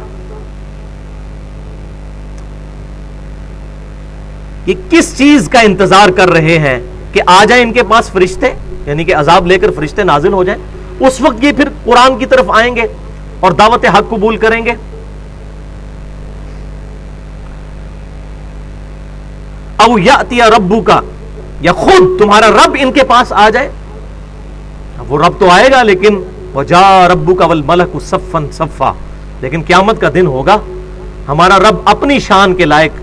یہ کس چیز کا انتظار کر رہے ہیں کہ آ جائیں ان کے پاس فرشتے، یعنی کہ عذاب لے کر فرشتے نازل ہو جائیں. اس وقت یہ پھر قرآن کی طرف آئیں گے اور دعوت حق قبول کریں گے. او یاتی ربک یا خود تمہارا رب ان کے پاس آ جائے. وہ رب تو آئے گا لیکن وجاء ربک والملک صفا صفا، لیکن قیامت کا دن ہوگا ہمارا رب اپنی شان کے لائق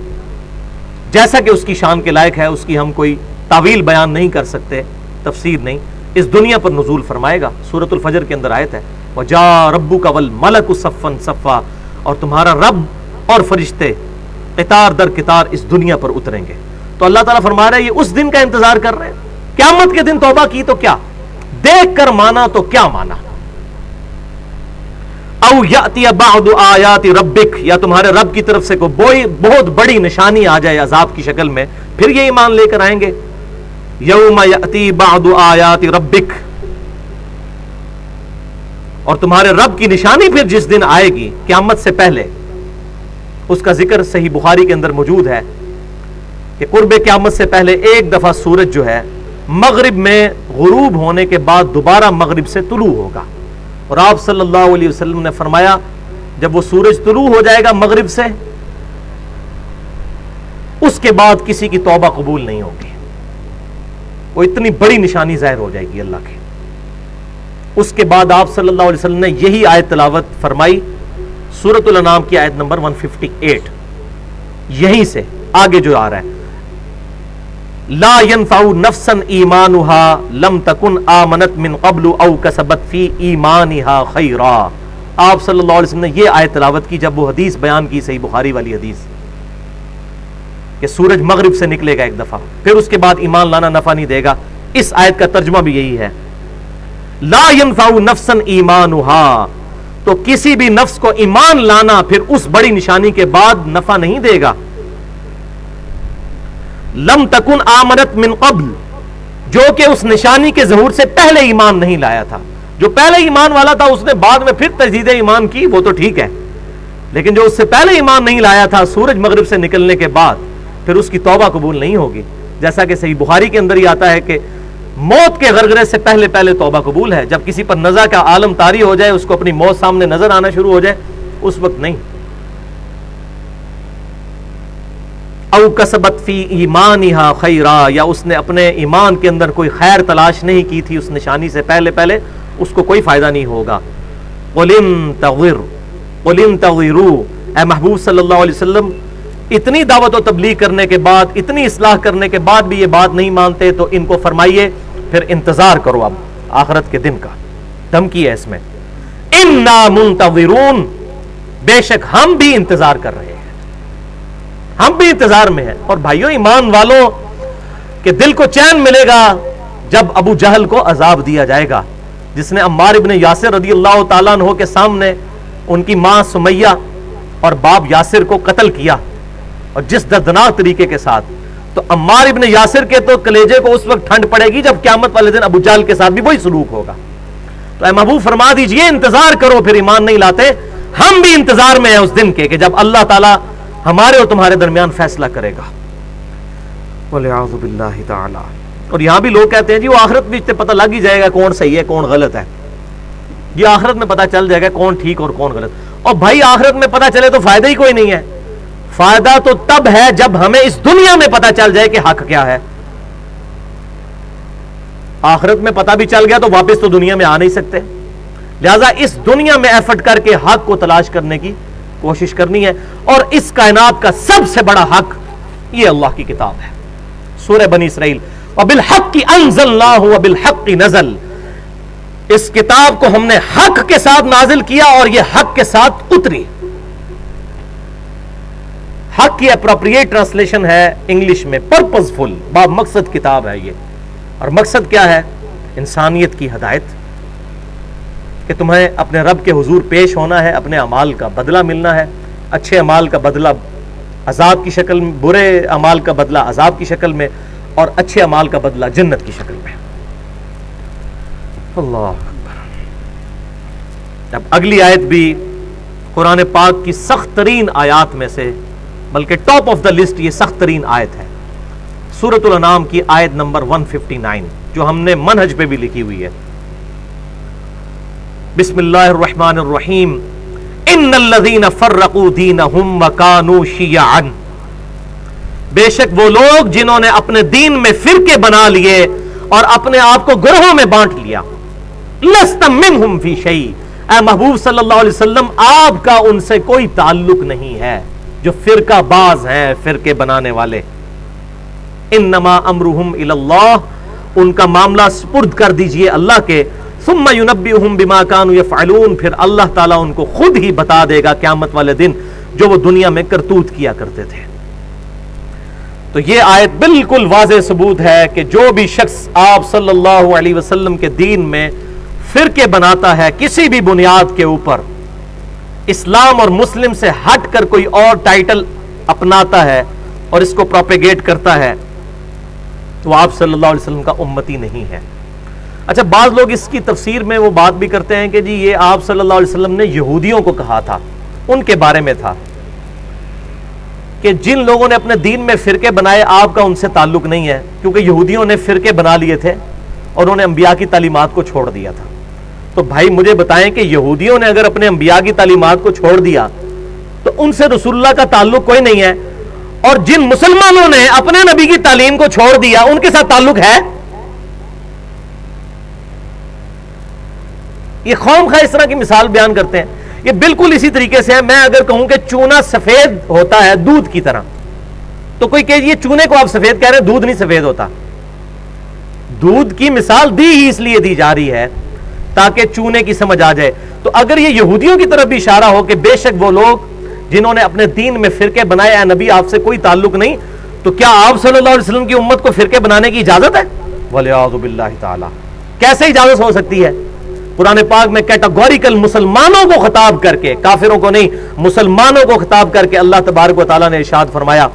جیسا کہ اس کی شان کے لائق ہے اس کی ہم کوئی تعویل بیان نہیں کر سکتے، تفسیر نہیں، اس دنیا پر نزول فرمائے گا. سورۃ الفجر کے اندر آیت ہے وجاء ربک والملک صفا صفا، اور تمہارا رب اور فرشتے قطار در قطار اس دنیا پر اتریں گے. تو اللہ تعالیٰ فرما رہا ہے یہ اس دن کا انتظار کر رہے ہیں. قیامت کے دن توبہ کی تو کیا، دیکھ کر مانا تو کیا مانا. او یاتی بعض آیات ربک یا تمہارے رب کی طرف سے کوئی بہت بڑی نشانی آ جائے عذاب کی شکل میں، پھر یہ ایمان لے کر آئیں گے. یوم یاتی بعض آیات ربک، اور تمہارے رب کی نشانی پھر جس دن آئے گی قیامت سے پہلے، اس کا ذکر صحیح بخاری کے اندر موجود ہے کہ قرب قیامت سے پہلے ایک دفعہ سورج جو ہے مغرب میں غروب ہونے کے بعد دوبارہ مغرب سے طلوع ہوگا. اور آپ صلی اللہ علیہ وسلم نے فرمایا جب وہ سورج طلوع ہو جائے گا مغرب سے، اس کے بعد کسی کی توبہ قبول نہیں ہوگی. وہ اتنی بڑی نشانی ظاہر ہو جائے گی اللہ کی. اس کے بعد آپ صلی اللہ علیہ وسلم نے یہی آیت تلاوت فرمائی سورۃ الانعام کی آیت نمبر 158. یہیں سے آگے جو آ رہا ہے لا ينفع نفسا ایمانها لم تکن آمنت من قبل او کسبت فی ایمانها خیرا. آپ صلی اللہ علیہ وسلم نے یہ آیت تلاوت کی جب وہ حدیث بیان کی صحیح بخاری والی حدیث کہ سورج مغرب سے نکلے گا ایک دفعہ، پھر اس کے بعد ایمان لانا نفع نہیں دے گا. اس آیت کا ترجمہ بھی یہی ہے لا ينفع نفسا ایمانها، تو کسی بھی نفس کو ایمان لانا پھر اس بڑی نشانی کے بعد نفع نہیں دے گا. لم تکن آمنت من قبل، جو کہ اس نشانی کے ظہور سے پہلے ایمان نہیں لایا تھا. جو پہلے ایمان والا تھا اس نے بعد میں پھر تجدید ایمان کی، وہ تو ٹھیک ہے، لیکن جو اس سے پہلے ایمان نہیں لایا تھا سورج مغرب سے نکلنے کے بعد پھر اس کی توبہ قبول نہیں ہوگی. جیسا کہ صحیح بخاری کے اندر ہی آتا ہے کہ موت کے غرغرے سے پہلے پہلے توبہ قبول ہے. جب کسی پر نزع کا عالم طاری ہو جائے, اس کو اپنی موت سامنے نظر آنا شروع ہو جائے, اس وقت نہیں. او کسبت فی ایمانہا خیرا, یا اس نے اپنے ایمان کے اندر کوئی خیر تلاش نہیں کی تھی اس نشانی سے پہلے پہلے, اس کو کوئی فائدہ نہیں ہوگا. قل انتظروا, اے محبوب صلی اللہ علیہ وسلم, اتنی دعوت و تبلیغ کرنے کے بعد, اتنی اصلاح کرنے کے بعد بھی یہ بات نہیں مانتے, تو ان کو فرمائیے پھر انتظار کرو اب آخرت کے دن کا. دھمکی ہے اس میں. انا منتظرون, بے شک ہم بھی انتظار کر رہے ہیں, ہم بھی انتظار میں ہیں. اور بھائیوں, ایمان والوں کے دل کو چین ملے گا جب ابو جہل کو عذاب دیا جائے گا, جس نے عمار ابن یاسر رضی اللہ تعالیٰ عنہ کے سامنے ان کی ماں سمیہ اور باپ یاسر کو قتل کیا, اور جس دردناک طریقے کے ساتھ. تو عمار ابن یاسر کے تو کلیجے کو اس وقت ٹھنڈ پڑے گی جب قیامت والے دن ابو جہل کے ساتھ بھی وہی سلوک ہوگا. تو اے محبوب فرما دیجئے انتظار کرو, پھر ایمان نہیں لاتے. ہم بھی انتظار میں ہیں اس دن کے کہ جب اللہ تعالیٰ ہمارے اور تمہارے درمیان فیصلہ کرے گا. وَلِعَوْذُ بِاللَّهِ تَعَالَى. اور یہاں بھی لوگ کہتے ہیں جی وہ آخرت بھی پتہ لگ ہی جائے گا کون صحیح ہے کون غلط ہے, یہ آخرت میں پتہ چل جائے گا کون ٹھیک اور کون غلط. اور بھائی آخرت میں پتہ چلے تو فائدہ ہی کوئی نہیں ہے. فائدہ تو تب ہے جب ہمیں اس دنیا میں پتہ چل جائے کہ حق کیا ہے. آخرت میں پتہ بھی چل گیا تو واپس تو دنیا میں آ نہیں سکتے. لہذا اس دنیا میں ایفرٹ کر کے حق کو تلاش کرنے کی کوشش کرنی ہے. اور اس کائنات کا سب سے بڑا حق یہ اللہ کی کتاب ہے. سورہ بنی اسرائیل, وَبِالْحَقِّ أَنزَلْنَاهُ وَبِالْحَقِّ نَزَلَ, اس کتاب کو ہم نے حق کے ساتھ نازل کیا اور یہ حق کے ساتھ اتری. حق کی اپروپریٹ ٹرانسلیشن ہے انگلش میں پرپزفل, با مقصد کتاب ہے یہ. اور مقصد کیا ہے؟ انسانیت کی ہدایت, کہ تمہیں اپنے رب کے حضور پیش ہونا ہے, اپنے اعمال کا بدلہ ملنا ہے. اچھے اعمال کا بدلہ عذاب کی شکل میں, برے اعمال کا بدلہ عذاب کی شکل میں, اور اچھے اعمال کا بدلہ جنت کی شکل میں. اللہ اکبر. اب اگلی آیت بھی قرآن پاک کی سخت ترین آیات میں سے, بلکہ ٹاپ آف دا لسٹ یہ سخت ترین آیت ہے. سورۃ الانعام کی آیت نمبر 159 جو ہم نے منہج پہ بھی لکھی ہوئی ہے. بسم اللہ الرحمن الرحیم. ان الذین فرقوا دینہم وکانوا شیعا, بے شک وہ لوگ جنہوں نے اپنے دین میں فرقے بنا لیے اور اپنے آپ کو گروہوں میں بانٹ لیا. لست منہم فی شیء, اے محبوب صلی اللہ علیہ وسلم آپ کا ان سے کوئی تعلق نہیں ہے جو فرقہ باز ہیں, فرقے بنانے والے. انما امرہم الی اللہ, ان کا معاملہ سپرد کر دیجئے اللہ کے. ثم ینبئہم بما کانوا یفعلون, پھر اللہ تعالیٰ ان کو خود ہی بتا دے گا قیامت والے دن جو وہ دنیا میں کرتوت کیا کرتے تھے. تو یہ آیت بالکل واضح ثبوت ہے کہ جو بھی شخص آپ صلی اللہ علیہ وسلم کے دین میں فرقے بناتا ہے کسی بھی بنیاد کے اوپر, اسلام اور مسلم سے ہٹ کر کوئی اور ٹائٹل اپناتا ہے اور اس کو پروپیگیٹ کرتا ہے, تو آپ صلی اللہ علیہ وسلم کا امتی نہیں ہے. اچھا, بعض لوگ اس کی تفسیر میں وہ بات بھی کرتے ہیں کہ جی یہ آپ صلی اللہ علیہ وسلم نے یہودیوں کو کہا تھا, ان کے بارے میں تھا کہ جن لوگوں نے اپنے دین میں فرقے بنائے آپ کا ان سے تعلق نہیں ہے, کیونکہ یہودیوں نے فرقے بنا لیے تھے اور انہوں نے انبیاء کی تعلیمات کو چھوڑ دیا تھا. تو بھائی مجھے بتائیں کہ یہودیوں نے اگر اپنے انبیاء کی تعلیمات کو چھوڑ دیا تو ان سے رسول اللہ کا تعلق کوئی نہیں ہے, اور جن مسلمانوں نے اپنے نبی کی تعلیم کو چھوڑ دیا ان کے ساتھ تعلق ہے. یہ قوم خواہ اس طرح کی مثال بیان کرتے ہیں. یہ بالکل اسی طریقے سے ہے, میں اگر کہوں کہ چونا سفید ہوتا ہے دودھ کی طرح, تو کوئی کہ یہ چونے کو آپ سفید کہہ رہے ہیں, دودھ نہیں سفید ہوتا. دودھ کی مثال دی ہی اس لیے دی جا رہی ہے تاکہ چونے کی سمجھ آ جائے. تو اگر یہ یہودیوں کی طرف بھی اشارہ ہو کہ بے شک وہ لوگ جنہوں نے اپنے دین میں فرقے بنائے, اے نبی آپ سے کوئی تعلق نہیں, تو کیا آپ صلی اللہ علیہ وسلم کی امت کو فرقے بنانے کی اجازت ہے؟ وَلِعَوْذُ بِاللَّهِ تَعَالَى. کیسے اجازت ہو سکتی ہے؟ قرآن پاک میں کیٹاگوریکل مسلمانوں کو خطاب کر کے, کافروں کو نہیں, مسلمانوں کو خطاب کر کے اللہ تبارک و تعالیٰ نے ارشاد فرمایا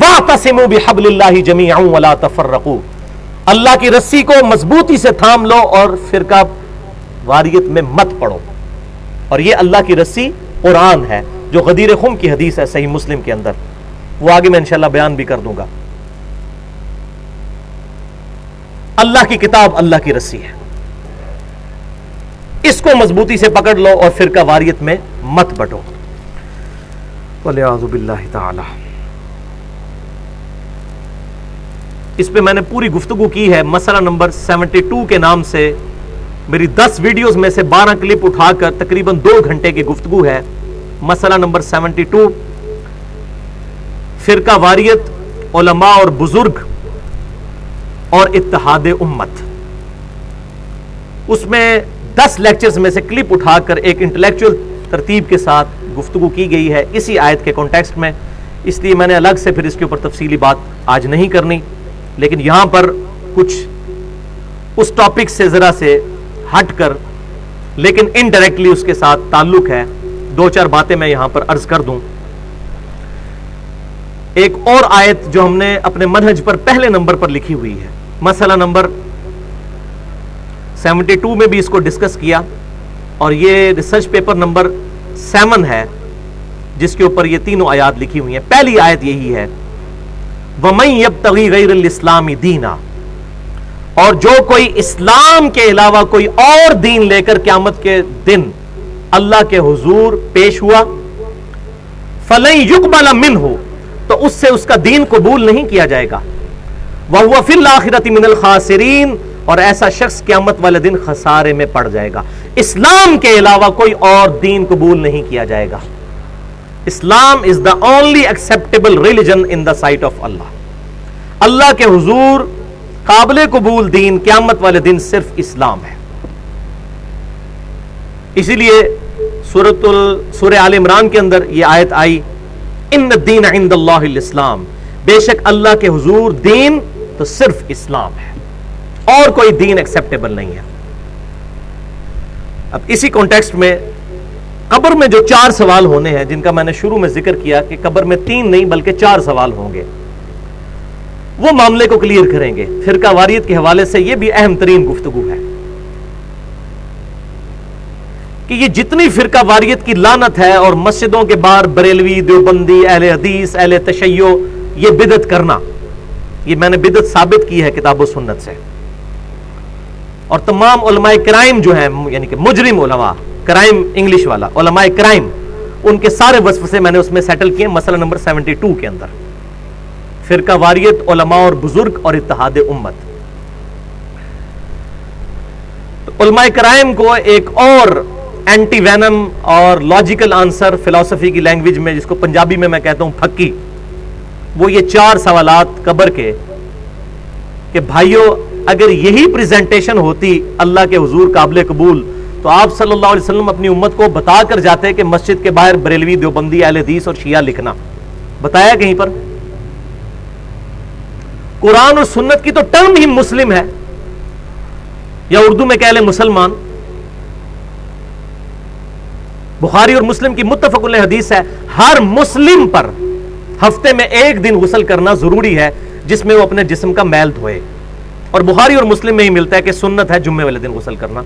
وَاعْتَصِمُوا بِحَبْلِ اللَّهِ جَمِيعًا وَلَا تَفَرَّقُوا, اللہ کی رسی کو مضبوطی سے تھام لو اور فرقہ واریت میں مت پڑو. اور یہ اللہ کی رسی قرآن ہے جو غدیر خم کی حدیث ہے صحیح مسلم کے اندر, وہ آگے میں انشاءاللہ بیان بھی کر دوں گا. اللہ کی کتاب اللہ کی رسی ہے، اس کو مضبوطی سے پکڑ لو اور فرقہ واریت میں مت بٹو۔ وَلِعَاذُ بِاللَّهِ تَعَالَى۔ اس پہ میں نے پوری گفتگو کی ہے، مسئلہ نمبر 72 کے نام سے میری 10 ویڈیوز میں سے 12 کلپ اٹھا کر تقریباً 2 گھنٹے کی گفتگو ہے۔ مسئلہ نمبر 72، فرقہ واریت، علماء اور بزرگ اور اتحاد امت۔ اس میں 10 لیکچرز میں سے کلپ اٹھا کر ایک انٹلیکچوئل ترتیب کے ساتھ گفتگو کی گئی ہے اسی آیت کے کانٹیکسٹ میں، اس لیے میں نے الگ سے پھر اس کے اوپر تفصیلی بات آج نہیں کرنی، لیکن یہاں پر کچھ اس ٹاپک سے ذرا سے ہٹ کر لیکن انڈائریکٹلی اس کے ساتھ تعلق ہے، 2-4 باتیں میں یہاں پر عرض کر دوں۔ ایک اور آیت جو ہم نے اپنے منہج پر پہلے نمبر پر لکھی ہوئی ہے، مسئلہ نمبر 72 میں بھی اس کو ڈسکس کیا، اور یہ ریسرچ پیپر نمبر 7 ہے جس کے اوپر یہ تینوں آیات لکھی ہوئی ہیں۔ پہلی آیت یہی ہے، وَمَن يَبْتَغِي غَيْرَ الْإِسْلَامِ دِينًا، اور جو کوئی اسلام کے علاوہ کوئی اور دین لے کر قیامت کے دن اللہ کے حضور پیش ہوا، فَلَن يُقْبَلَ مِنْهُ، تو اس سے اس کا دین قبول نہیں کیا جائے گا، وَهُوَ فِي الْآخِرَةِ مِنَ الْخَاسِرِينَ، اور ایسا شخص قیامت والے دن خسارے میں پڑ جائے گا۔ اسلام کے علاوہ کوئی اور دین قبول نہیں کیا جائے گا۔ Islam is the only acceptable religion in the sight of Allah. Allah کے حضور قابل قبول دین قیامت والے دن صرف اسلام ہے۔ اسی لیے سورہ آل عمران کے اندر یہ آیت آئی، ان الدین عند اللہ الاسلام، بے شک اللہ کے حضور دین تو صرف اسلام ہے، اور کوئی دین ایکسپٹیبل نہیں ہے۔ اب اسی کانٹیکسٹ میں قبر میں جو 4 سوال ہونے ہیں، جن کا میں نے شروع میں ذکر کیا کہ قبر میں 3 نہیں بلکہ 4 سوال ہوں گے، وہ معاملے کو کلیئر کریں گے۔ فرقہ واریت کے حوالے سے یہ بھی اہم ترین گفتگو ہے کہ یہ جتنی فرقہ واریت کی لعنت ہے اور مسجدوں کے باہر بریلوی، دیوبندی، اہل حدیث، اہل تشیع یہ بدعت کرنا، یہ میں نے بدعت ثابت کی ہے کتاب و سنت سے، اور تمام علماء کرائم جو ہیں، یعنی کہ مجرم علماء، کرائم انگلش والا علماء کرائم، ان کے سارے وصف سے میں نے اس میں سیٹل کیے مسئلہ نمبر 72 کے اندر، فرقہ واریت، علماء اور بزرگ اور اتحاد امت۔ تو علماء کرائم کو ایک اور اینٹی وینم اور لاجیکل آنسر فلسفی کی لینگویج میں، جس کو پنجابی میں کہتا ہوں پھکی، وہ یہ 4 سوالات قبر کے کہ بھائیو اگر یہی پریزنٹیشن ہوتی اللہ کے حضور قابل قبول تو آپ صلی اللہ علیہ وسلم اپنی امت کو بتا کر جاتے کہ مسجد کے باہر بریلوی، دیوبندی، اہل حدیث اور شیعہ لکھنا، بتایا کہیں پر؟ قرآن اور سنت کی تو ٹرم ہی مسلم ہے، یا اردو میں کہہ لیں مسلمان۔ بخاری اور مسلم کی متفق علیہ حدیث ہے، ہر مسلم پر ہفتے میں 1 دن غسل کرنا ضروری ہے جس میں وہ اپنے جسم کا میل دھوئے، اور بخاری اور مسلم میں ہی ملتا ہے کہ سنت ہے جمعے والے دن غسل کرنا،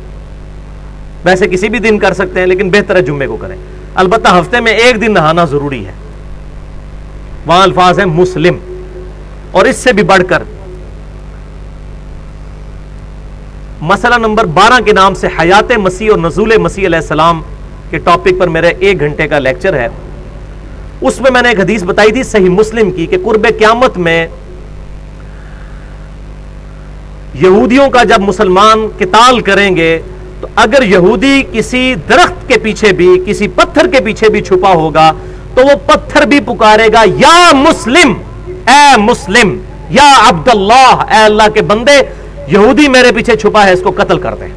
ویسے کسی بھی دن کر سکتے ہیں لیکن بہتر ہے جمعے کو کریں، البتہ ہفتے میں 1 دن نہانا ضروری ہے۔ وہاں الفاظ ہیں مسلم، اور اس سے بھی بڑھ کر مسئلہ نمبر 12 کے نام سے حیات مسیح اور نزول مسیح علیہ السلام کے ٹاپک پر میرا 1 گھنٹے کا لیکچر ہے۔ اس میں نے ایک حدیث بتائی تھی صحیح مسلم کی کہ قرب قیامت میں یہودیوں کا جب مسلمان قتال کریں گے تو اگر یہودی کسی درخت کے پیچھے بھی، کسی پتھر کے پیچھے بھی چھپا ہوگا تو وہ پتھر بھی پکارے گا، یا مسلم، اے مسلم، یا عبداللہ، اے اللہ کے بندے، یہودی میرے پیچھے چھپا ہے، اس کو قتل کر دیں۔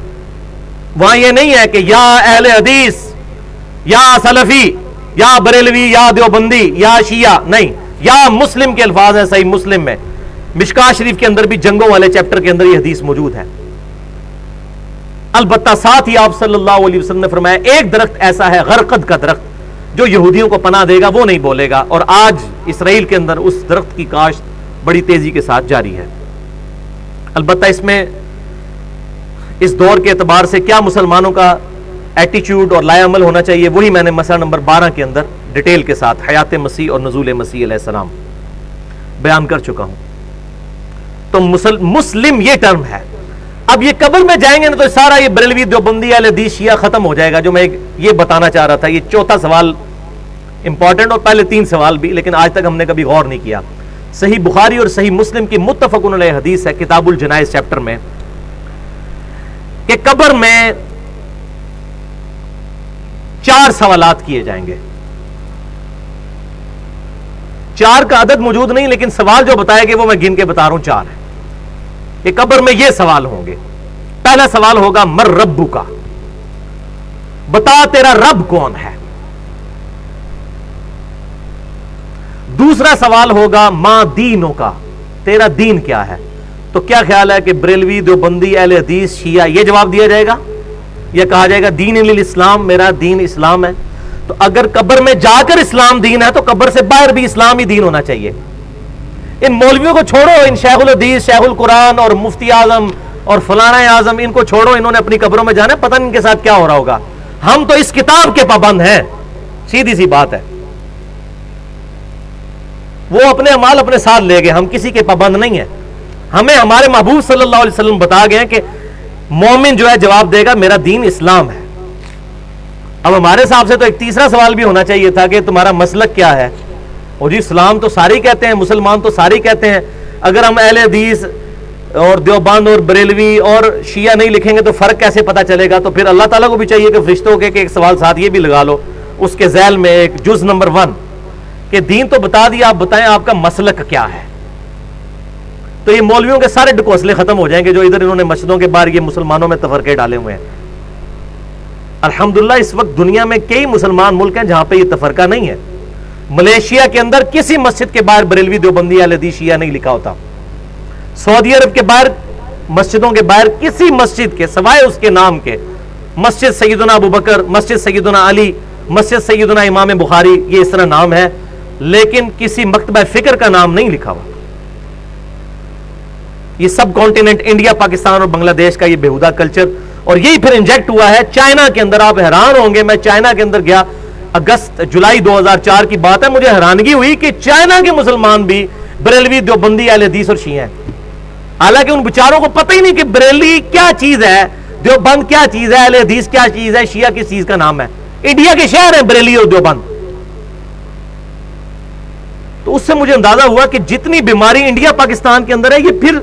وہاں یہ نہیں ہے کہ یا اہل حدیث، یا سلفی، یا بریلوی، یا دیوبندی، یا شیعہ، نہیں، یا مسلم کے الفاظ ہیں صحیح مسلم میں۔ مشکاہ شریف کے اندر بھی جنگوں والے چیپٹر کے اندر یہ حدیث موجود ہے۔ البتہ ساتھ ہی آپ صلی اللہ علیہ وسلم نے فرمایا ایک درخت ایسا ہے، غرقد کا درخت، جو یہودیوں کو پناہ دے گا وہ نہیں بولے گا، اور آج اسرائیل کے اندر اس درخت کی کاشت بڑی تیزی کے ساتھ جاری ہے۔ البتہ اس میں اس دور کے اعتبار سے کیا مسلمانوں کا ایٹیچیوڈ اور لائے عمل ہونا چاہیے، وہی میں نے مسئلہ نمبر 12 کے اندر ڈیٹیل کے ساتھ حیات مسیح اور نزول مسیح علیہ السلام بیان کر چکا ہوں۔ تو مسلم یہ ٹرم ہے، اب یہ قبر میں جائیں گے نا تو سارا یہ بریلوی دیوبندی اہل حدیث شیعہ ختم ہو جائے گا. جو میں یہ بتانا چاہ رہا تھا, یہ چوتھا سوال امپورٹنٹ, اور پہلے 3 سوال بھی, لیکن آج تک ہم نے کبھی غور نہیں کیا. صحیح بخاری اور صحیح مسلم کی متفق علیہ حدیث ہے کتاب الجنائز چیپٹر میں کہ قبر میں 4 سوالات کیے جائیں گے. 4 کا عدد موجود نہیں, لیکن سوال جو بتائے گے وہ میں گن کے بتا رہا ہوں 4 ہے. کہ قبر میں یہ سوال ہوں گے. پہلا سوال ہوگا مر ربو کا, بتا تیرا رب کون ہے. دوسرا سوال ہوگا ما دینوں کا, تیرا دین کیا ہے. تو کیا خیال ہے کہ بریلوی دیوبندی اہل حدیث شیعہ یہ جواب دیا جائے گا یا کہا جائے گا دین الاسلام, میرا دین اسلام ہے. تو اگر قبر میں جا کر اسلام دین ہے تو قبر سے باہر بھی اسلام ہی دین ہونا چاہیے. ان مولویوں کو چھوڑو, ان شیخ الحدیث, شیخ القرآن اور مفتی اعظم اور فلانا اعظم, ان کو چھوڑو, انہوں نے اپنی قبروں میں جانا ہے, پتہ نہیں ان کے ساتھ کیا ہو رہا ہوگا. ہم تو اس کتاب کے پابند ہیں, سیدھی سی بات ہے. وہ اپنے اعمال اپنے ساتھ لے گئے, ہم کسی کے پابند نہیں ہیں. ہمیں ہمارے محبوب صلی اللہ علیہ وسلم بتا گئے کہ مومن جو ہے جواب دے گا میرا دین اسلام ہے. اب ہمارے حساب سے تو ایک تیسرا سوال بھی ہونا چاہیے تھا کہ تمہارا مسلک کیا ہے. اور جی اسلام تو سارے کہتے ہیں, مسلمان تو سارے کہتے ہیں. اگر ہم اہل حدیث اور دیوبند اور بریلوی اور شیعہ نہیں لکھیں گے تو فرق کیسے پتہ چلے گا. تو پھر اللہ تعالیٰ کو بھی چاہیے کہ فرشتوں کے ایک سوال ساتھ یہ بھی لگا لو اس کے ذیل میں, ایک جز نمبر 1 کہ دین تو بتا دیا, آپ بتائیں آپ کا مسلک کیا ہے. تو یہ مولویوں کے سارے ڈکوسلے ختم ہو جائیں گے جو ادھر انہوں نے مسجدوں کے باہر یہ مسلمانوں میں تفرقے ڈالے ہوئے ہیں. الحمدللہ اس وقت دنیا میں کئی مسلمان ملک ہیں جہاں پہ یہ تفرقہ نہیں ہے. ملیشیا کے اندر کسی مسجد کے باہر بریلوی دیوبندی اہل حدیث شیعہ نہیں لکھا ہوتا. سعودی عرب کے باہر مسجدوں کے باہر کسی مسجد کے سوائے اس کے نام کے, مسجد سیدنا ابوبکر, مسجد سیدنا علی, مسجد سیدنا امام بخاری, یہ اس طرح نام ہے, لیکن کسی مکتبہ فکر کا نام نہیں لکھا ہوا. یہ سب کانٹیننٹ انڈیا, پاکستان اور بنگلہ دیش کا یہ بےہودہ کلچر, اور یہی پھر انجیکٹ ہوا ہے چائنا کے اندر. آپ حیران ہوں گے, میں چائنا کے اندر گیا, جولائی 2004 کی بات ہے, مجھے حیرانگی ہوئی کہ چائنا کے مسلمان بھی بریلوی دیوبندی اہل حدیث اور شیعہ ہیں. حالانکہ ان بیچاروں کو پتہ ہی نہیں کہ بریلوی کیا چیز ہے, دیوبند کیا چیز ہے, اہل حدیث کیا چیز ہے, شیعہ کس چیز کا نام ہے. انڈیا کے شہر ہیں بریلی اور دیوبند. تو اس سے مجھے اندازہ ہوا کہ جتنی بیماری انڈیا پاکستان کے اندر ہے یہ پھر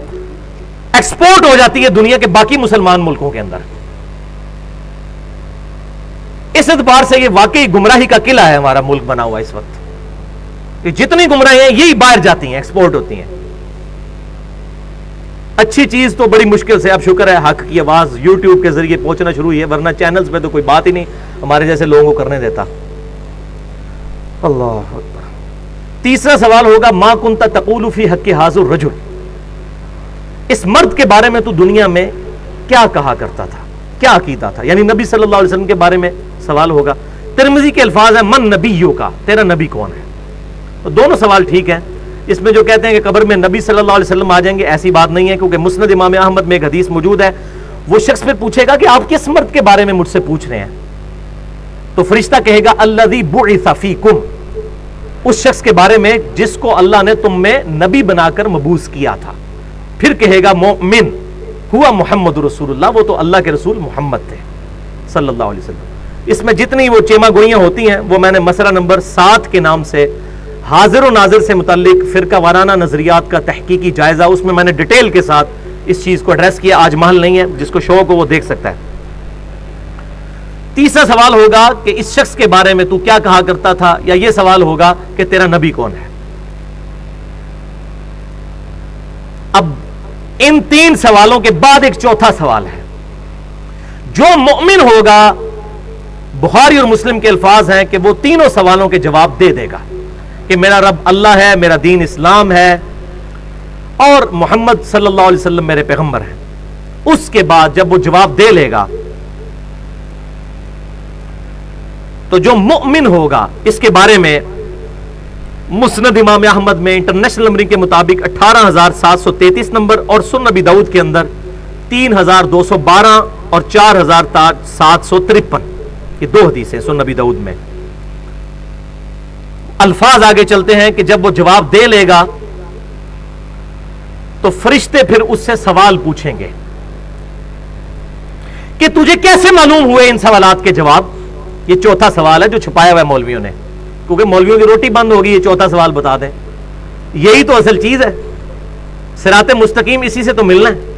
ایکسپورٹ ہو جاتی ہے دنیا کے باقی مسلمان ملکوں کے اندر. اس اعتبار سے یہ واقعی گمراہی کا قلعہ ہے ہمارا ملک بنا ہوا اس وقت. کہ جتنی گمراہی ہیں یہی باہر جاتی ہیں, ایکسپورٹ ہوتی ہیں. اچھی چیز تو بڑی مشکل سے, اب شکر ہے حق کی آواز یوٹیوب کے ذریعے پہنچنا شروع ہوئی ہے, ورنہ چینلز پہ تو کوئی بات ہی نہیں ہمارے جیسے لوگوں کو کرنے دیتا. اللہ اکبر. تیسرا سوال ہوگا ما کنت تقول فی حق ھذا الرجل, اس مرد کے بارے میں تو دنیا میں کیا کہا کرتا تھا, کیا عقیدہ تھا. یعنی نبی صلی اللہ علیہ وسلم کے بارے میں سوال ہوگا. ترمذی کے الفاظ ہیں من نبیوں کا, تیرا نبی کون ہے. تو دونوں سوال ٹھیک ہیں. اس میں جو کہتے ہیں کہ قبر میں نبی صلی اللہ علیہ وسلم آ جائیں گے, ایسی بات نہیں ہے, کیونکہ مسند امام احمد میں ایک حدیث موجود ہے. وہ شخص پھر پوچھے گا کہ آپ کس مرد کے بارے میں مجھ سے پوچھ رہے ہیں. تو فرشتہ کہے گا الذی بعث فیکم, اس شخص کے بارے میں جس کو اللہ نے تم میں نبی بنا کر مبعوث کیا تھا. پھر کہے گا مومن ہوا محمد رسول اللہ, وہ تو اللہ کے رسول محمد تھے صلی اللہ علیہ وسلم. اس میں جتنی وہ چیما گوئیاں ہوتی ہیں وہ میں نے مسئلہ نمبر 7 کے نام سے حاضر و ناظر سے متعلق فرقہ وارانہ نظریات کا تحقیقی جائزہ, اس میں نے ڈیٹیل کے ساتھ اس چیز کو ایڈریس کیا. آج محل نہیں ہے, جس کو شوق ہو وہ دیکھ سکتا ہے. تیسرا سوال ہوگا کہ اس شخص کے بارے میں تو کیا کہا کرتا تھا, یا یہ سوال ہوگا کہ تیرا نبی کون ہے. اب ان 3 سوالوں کے بعد ایک چوتھا سوال ہے. جو مؤمن ہوگا, بخاری اور مسلم کے الفاظ ہیں کہ وہ تینوں سوالوں کے جواب دے دے گا کہ میرا رب اللہ ہے, میرا دین اسلام ہے, اور محمد صلی اللہ علیہ وسلم میرے پیغمبر ہیں. اس کے بعد جب وہ جواب دے لے گا تو جو مؤمن ہوگا, اس کے بارے میں مسند امام احمد میں انٹرنیشنل نمبرنگ کے مطابق 18,733 نمبر, اور سنن نبی داؤد کے اندر 3,212 اور 4,753, یہ 2 حدیثیں سنن نبی داؤد میں. الفاظ آگے چلتے ہیں کہ جب وہ جواب دے لے گا تو فرشتے پھر اس سے سوال پوچھیں گے کہ تجھے کیسے معلوم ہوئے ان سوالات کے جواب؟ یہ چوتھا سوال ہے جو چھپایا ہوا ہے مولویوں نے، کیونکہ مولویوں کی روٹی بند ہوگی، یہ چوتھا سوال بتا دیں، یہی تو اصل چیز ہے، صراط مستقیم اسی سے تو ملنا ہے۔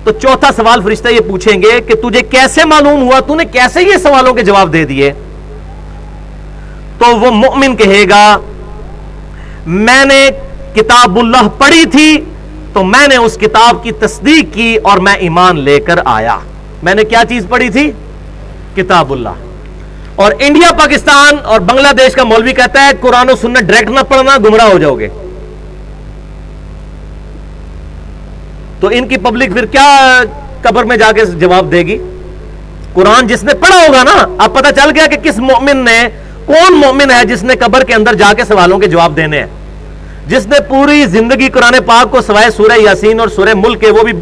تو چوتھا سوال فرشتہ یہ پوچھیں گے کہ تجھے کیسے معلوم ہوا، تو نے کیسے یہ سوالوں کے جواب دے دیے؟ تو وہ مومن کہے گا میں نے کتاب اللہ پڑھی تھی تو میں نے اس کتاب کی تصدیق کی اور میں ایمان لے کر آیا۔ میں نے کیا چیز پڑھی تھی؟ کتاب اللہ۔ اور انڈیا، پاکستان اور بنگلہ دیش کا مولوی کہتا ہے قرآن و سنت ڈائریکٹ نہ پڑھنا، گمراہ ہو جاؤ گے۔ تو ان کی پبلک پھر کیا قبر میں جا کے جواب دے گی؟ قرآن جس نے پڑھا ہوگا نا، اب پتہ چل گیا کہ کس مومن نے، کون مومن ہے جس نے قبر کے اندر جا کے سوالوں کے جواب دینے ہیں، جس نے پوری زندگی قرآن پاک کو سوائے سورہ یاسین اور سورہ ملک کے، وہ بھی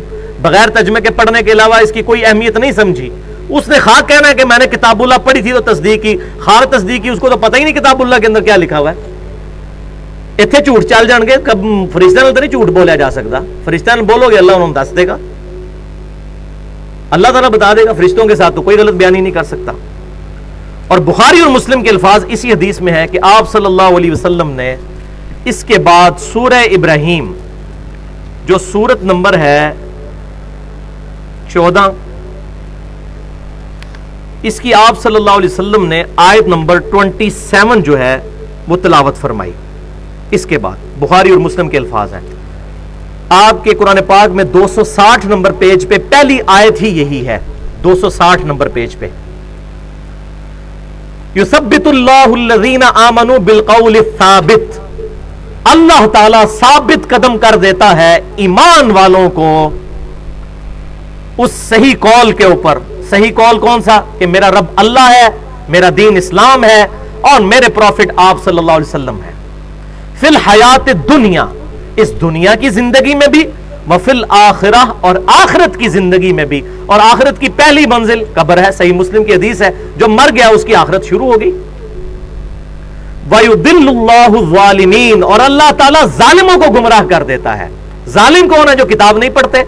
بغیر ترجمے کے پڑھنے کے علاوہ اس کی کوئی اہمیت نہیں سمجھی۔ اس نے خواہ کہنا ہے کہ میں نے کتاب اللہ پڑھی تھی تو تصدیق کی، خواہ تصدیق کی، اس کو تو پتہ ہی نہیں کتاب اللہ کے اندر کیا لکھا ہوا ہے۔ اتنے جھوٹ چل جان گے، کب فرشتہ نال تو نہیں جھوٹ بولیا جا سکتا، فرشتہ نال بولو گے اللہ انہوں دس دے گا، اللہ تعالیٰ بتا دے گا، فرشتوں کے ساتھ تو کوئی غلط بیانی نہیں کر سکتا۔ اور بخاری اور مسلم کے الفاظ اسی حدیث میں ہے کہ آپ صلی اللہ علیہ وسلم نے اس کے بعد سورہ ابراہیم جو سورت نمبر ہے 14، اس کی آپ صلی اللہ علیہ وسلم نے آیت نمبر 27 جو ہے وہ تلاوت فرمائی۔ اس کے بعد بخاری اور مسلم کے الفاظ ہیں، آپ کے قرآن پاک میں 260 نمبر پیج پہ پہلی آیت ہی یہی ہے، 260 نمبر پیج پہ، یثبت اللہ الذین آمنوا بالقول الثابت، اللہ تعالیٰ ثابت قدم کر دیتا ہے ایمان والوں کو اس صحیح قول کے اوپر۔ صحیح قول کون سا؟ کہ میرا رب اللہ ہے، میرا دین اسلام ہے، اور میرے پروفٹ آپ صلی اللہ علیہ وسلم ہے، فی الحیات دنیا، اس دنیا کی زندگی میں بھی، وفی الآخرہ، اور آخرت کی زندگی میں بھی، اور آخرت کی پہلی منزل قبر ہے، صحیح مسلم کی حدیث ہے، جو مر گیا اس کی آخرت شروع ہوگی۔ وَيُضِلُّ اللَّهُ الظَّالِمِينَ، اور اللہ تعالیٰ ظالموں کو گمراہ کر دیتا ہے۔ ظالم کون ہے؟ جو کتاب نہیں پڑھتے،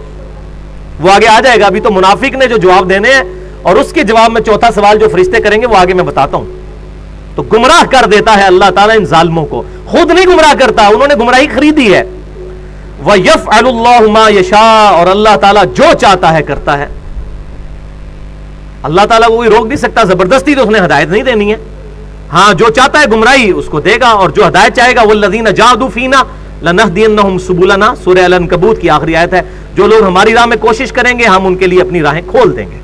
وہ آگے آ جائے گا، ابھی تو منافق نے جو جواب دینے ہیں، اور اس کے جواب میں چوتھا سوال جو فرشتے کریں گے وہ آگے میں بتاتا ہوں۔ تو گمراہ کر دیتا ہے اللہ تعالیٰ ان ظالموں کو، خود نہیں گمراہ کرتا، انہوں نے گمراہی خریدی ہے۔ وَيَفْعَلُ اللَّهُ مَا يَشَاءُ، اور اللہ تعالیٰ جو چاہتا ہے کرتا ہے۔ اللہ تعالیٰ کو کوئی روک نہیں سکتا، زبردستی تو اس نے ہدایت نہیں دینی ہے، ہاں جو چاہتا ہے گمراہی اس کو دے گا، اور جو ہدایت چاہے گا وَالَّذِينَ جَاهَدُوا فِينَا لَنَهْدِيَنَّهُمْ سُبُلَنَا، سورہ العنکبوت کی آخری آیت ہے، جو لوگ ہماری راہ میں کوشش کریں گے ہم ان کے لیے اپنی راہیں کھول دیں گے۔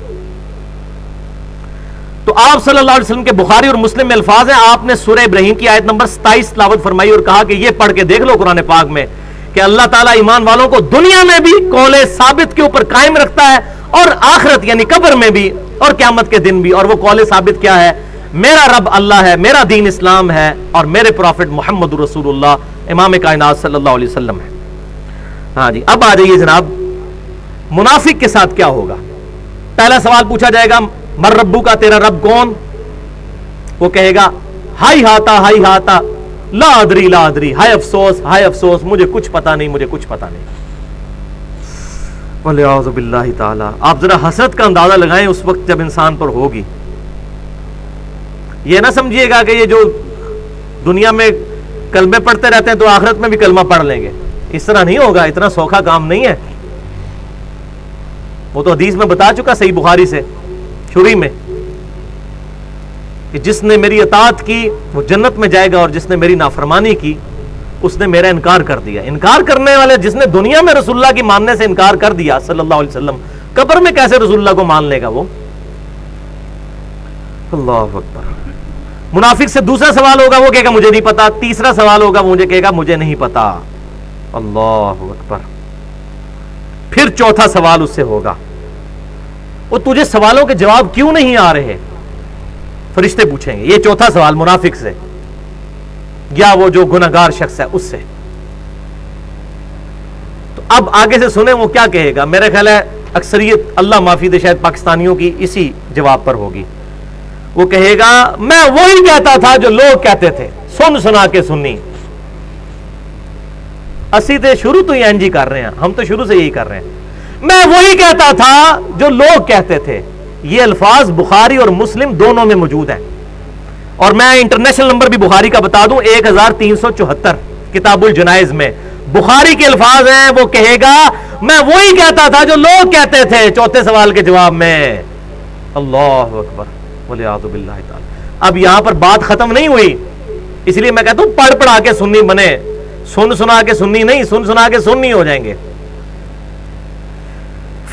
تو آپ صلی اللہ علیہ وسلم کے بخاری اور مسلم میں الفاظ ہیں، آپ نے سورہ ابراہیم کی آیت نمبر 27 تلاوت فرمائی اور کہا کہ یہ پڑھ کے دیکھ لو قرآن پاک میں کہ اللہ تعالیٰ ایمان والوں کو دنیا میں بھی قول ثابت کے اوپر قائم رکھتا ہے، اور آخرت یعنی قبر میں بھی، اور قیامت کے دن بھی۔ اور وہ قول ثابت کیا ہے؟ میرا رب اللہ ہے، میرا دین اسلام ہے، اور میرے پروفٹ محمد رسول اللہ امام کائنات صلی اللہ علیہ وسلم ہے۔ ہاں جی، اب آ جائیے جناب، منافق کے ساتھ کیا ہوگا؟ پہلا سوال پوچھا جائے گا مر ربو کا، تیرا رب کون؟ وہ کہے گا ہائی ہاتا لا ادری لا ادری، ہائے افسوس مجھے کچھ پتا نہیں، مجھے کچھ پتا نہیں۔ وَلِعَوْذُ بِاللَّهِ تعالی۔ آپ ذرا حسرت کا اندازہ لگائیں اس وقت جب انسان پر ہوگی۔ یہ نہ سمجھیے گا کہ یہ جو دنیا میں کلمے پڑھتے رہتے ہیں تو آخرت میں بھی کلمہ پڑھ لیں گے، اس طرح نہیں ہوگا، اتنا سوکھا کام نہیں ہے۔ وہ تو حدیث میں بتا چکا صحیح بخاری سے شروع میں کہ جس نے میری اطاعت کی وہ جنت میں جائے گا، اور جس نے میری نافرمانی کی اس نے میرا انکار کر دیا۔ انکار کرنے والے، جس نے دنیا میں رسول اللہ کی ماننے سے انکار کر دیا صلی اللہ علیہ وسلم، قبر میں کیسے رسول اللہ کو مان لے گا وہ؟ اللہ اکبر۔ منافق سے دوسرا سوال ہوگا، وہ کہے گا مجھے نہیں پتا۔ تیسرا سوال ہوگا، مجھے کہے گا مجھے نہیں پتا۔ اللہ اکبر۔ پھر چوتھا سوال اس سے ہوگا، وہ تجھے سوالوں کے جواب کیوں نہیں آ رہے؟ فرشتے پوچھیں گے یہ چوتھا سوال منافق سے، یا وہ جو گناہگار شخص ہے اس سے۔ تو اب آگے سے سنیں وہ کیا کہے گا۔ میرا خیال ہے اکثریت اللہ معافی دے شاید پاکستانیوں کی اسی جواب پر ہوگی۔ وہ کہے گا میں وہی کہتا تھا جو لوگ کہتے تھے، سن سنا کے سنی۔ اسی تے شروع تو یہ کر رہے ہیں، ہم تو شروع سے یہی کر رہے ہیں۔ میں وہی کہتا تھا جو لوگ کہتے تھے، یہ الفاظ بخاری اور مسلم دونوں میں موجود ہیں، اور میں انٹرنیشنل نمبر بھی بخاری کا بتا دوں 1374 کتاب الجنائز میں بخاری کے الفاظ ہیں. وہ کہے گا میں وہی کہتا تھا جو لوگ کہتے تھے چوتھے سوال کے جواب میں. اللہ اکبر والعیاذ باللہ تعالی. اب یہاں پر بات ختم نہیں ہوئی، اس لیے میں کہتا ہوں پڑھ پڑھا کے سنی بنے، سن سنا کے سنی نہیں، سن سنا کے سننی ہو جائیں گے.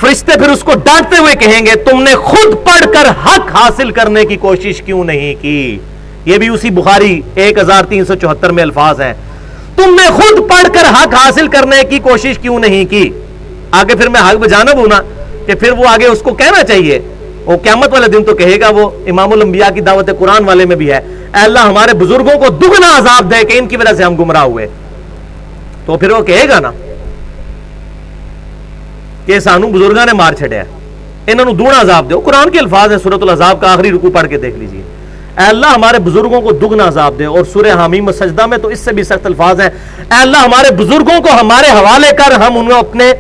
فرشتے پھر اس کو ڈانٹتے ہوئے کہیں گے تم نے خود پڑھ کر حق حاصل کرنے کی کوشش کیوں نہیں کی. یہ بھی اسی بخاری 1374 میں الفاظ ہیں، تم نے خود پڑھ کر حق حاصل کرنے کی کوشش کیوں نہیں کی. آگے پھر میں حق بجانب ہوں نا کہ پھر وہ آگے اس کو کہنا چاہیے، وہ قیامت والے دن تو کہے گا، وہ امام الانبیاء کی دعوت قرآن والے میں بھی ہے، اے اللہ ہمارے بزرگوں کو دگنا عذاب دے کہ ان کی وجہ سے ہم گمراہ ہوئے. تو پھر وہ کہے گا نا کہ سانو بزرگاں نے مار چھڑیا، انہوں نے دگنا عذاب دے. قرآن کے الفاظ ہیں، سورۃ العذاب کا آخری رکوع پڑھ کے دیکھ لیجئے، اے اللہ ہمارے بزرگوں کو دگنا عذاب دے. اور سورہ حمیم و سجدہ میں تو اس سے بھی سخت الفاظ ہیں، اے اللہ ہمارے بزرگوں کو ہمارے حوالے کر، ہم انہیں اپنے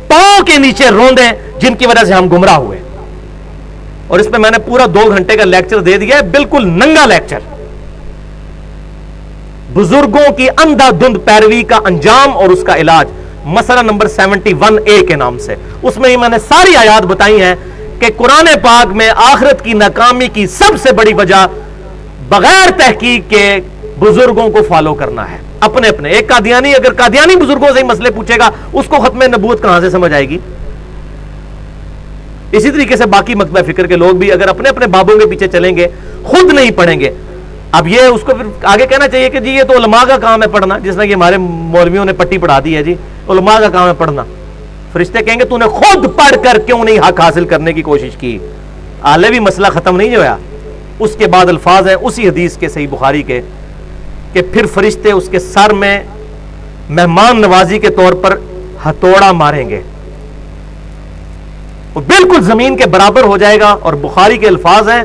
پاؤں کے نیچے روندیں جن کی وجہ سے ہم گمراہ ہوئے. اور اس پہ میں نے پورا 2 گھنٹے کا لیکچر دے دیا ہے، بالکل ننگا لیکچر، بزرگوں کی اندھا دھند پیروی کا انجام اور اس کا علاج، مسئلہ نمبر 71A کے نام سے. اس میں ہی میں نے ساری آیات بتائی ہیں کہ قرآن پاک میں آخرت کی ناکامی کی سب سے بڑی وجہ بغیر تحقیق کے بزرگوں کو فالو کرنا ہے. اپنے ایک قادیانی اگر قادیانی بزرگوں سے ہی مسئلے پوچھے گا اس کو ختم نبوت کہاں سے سمجھ آئے گی. اسی طریقے سے باقی مکتبہ فکر کے لوگ بھی اگر اپنے اپنے بابوں کے پیچھے چلیں گے، خود نہیں پڑھیں گے. اب یہ اس کو پھر آگے کہنا چاہیے کہ جی یہ تو علماء کا کام ہے پڑھنا، جس طرح کہ ہمارے مولویوں نے پٹی پڑھا دی ہے، جی علماء کا کام ہے پڑھنا. فرشتے کہیں گے تو نے خود پڑھ کر کیوں نہیں حق حاصل کرنے کی کوشش کی. آلے بھی مسئلہ ختم نہیں ہوا. اس کے بعد الفاظ ہیں اسی حدیث کے صحیح بخاری کے کہ پھر فرشتے اس کے سر میں مہمان نوازی کے طور پر ہتھوڑا ماریں گے، وہ بالکل زمین کے برابر ہو جائے گا. اور بخاری کے الفاظ ہیں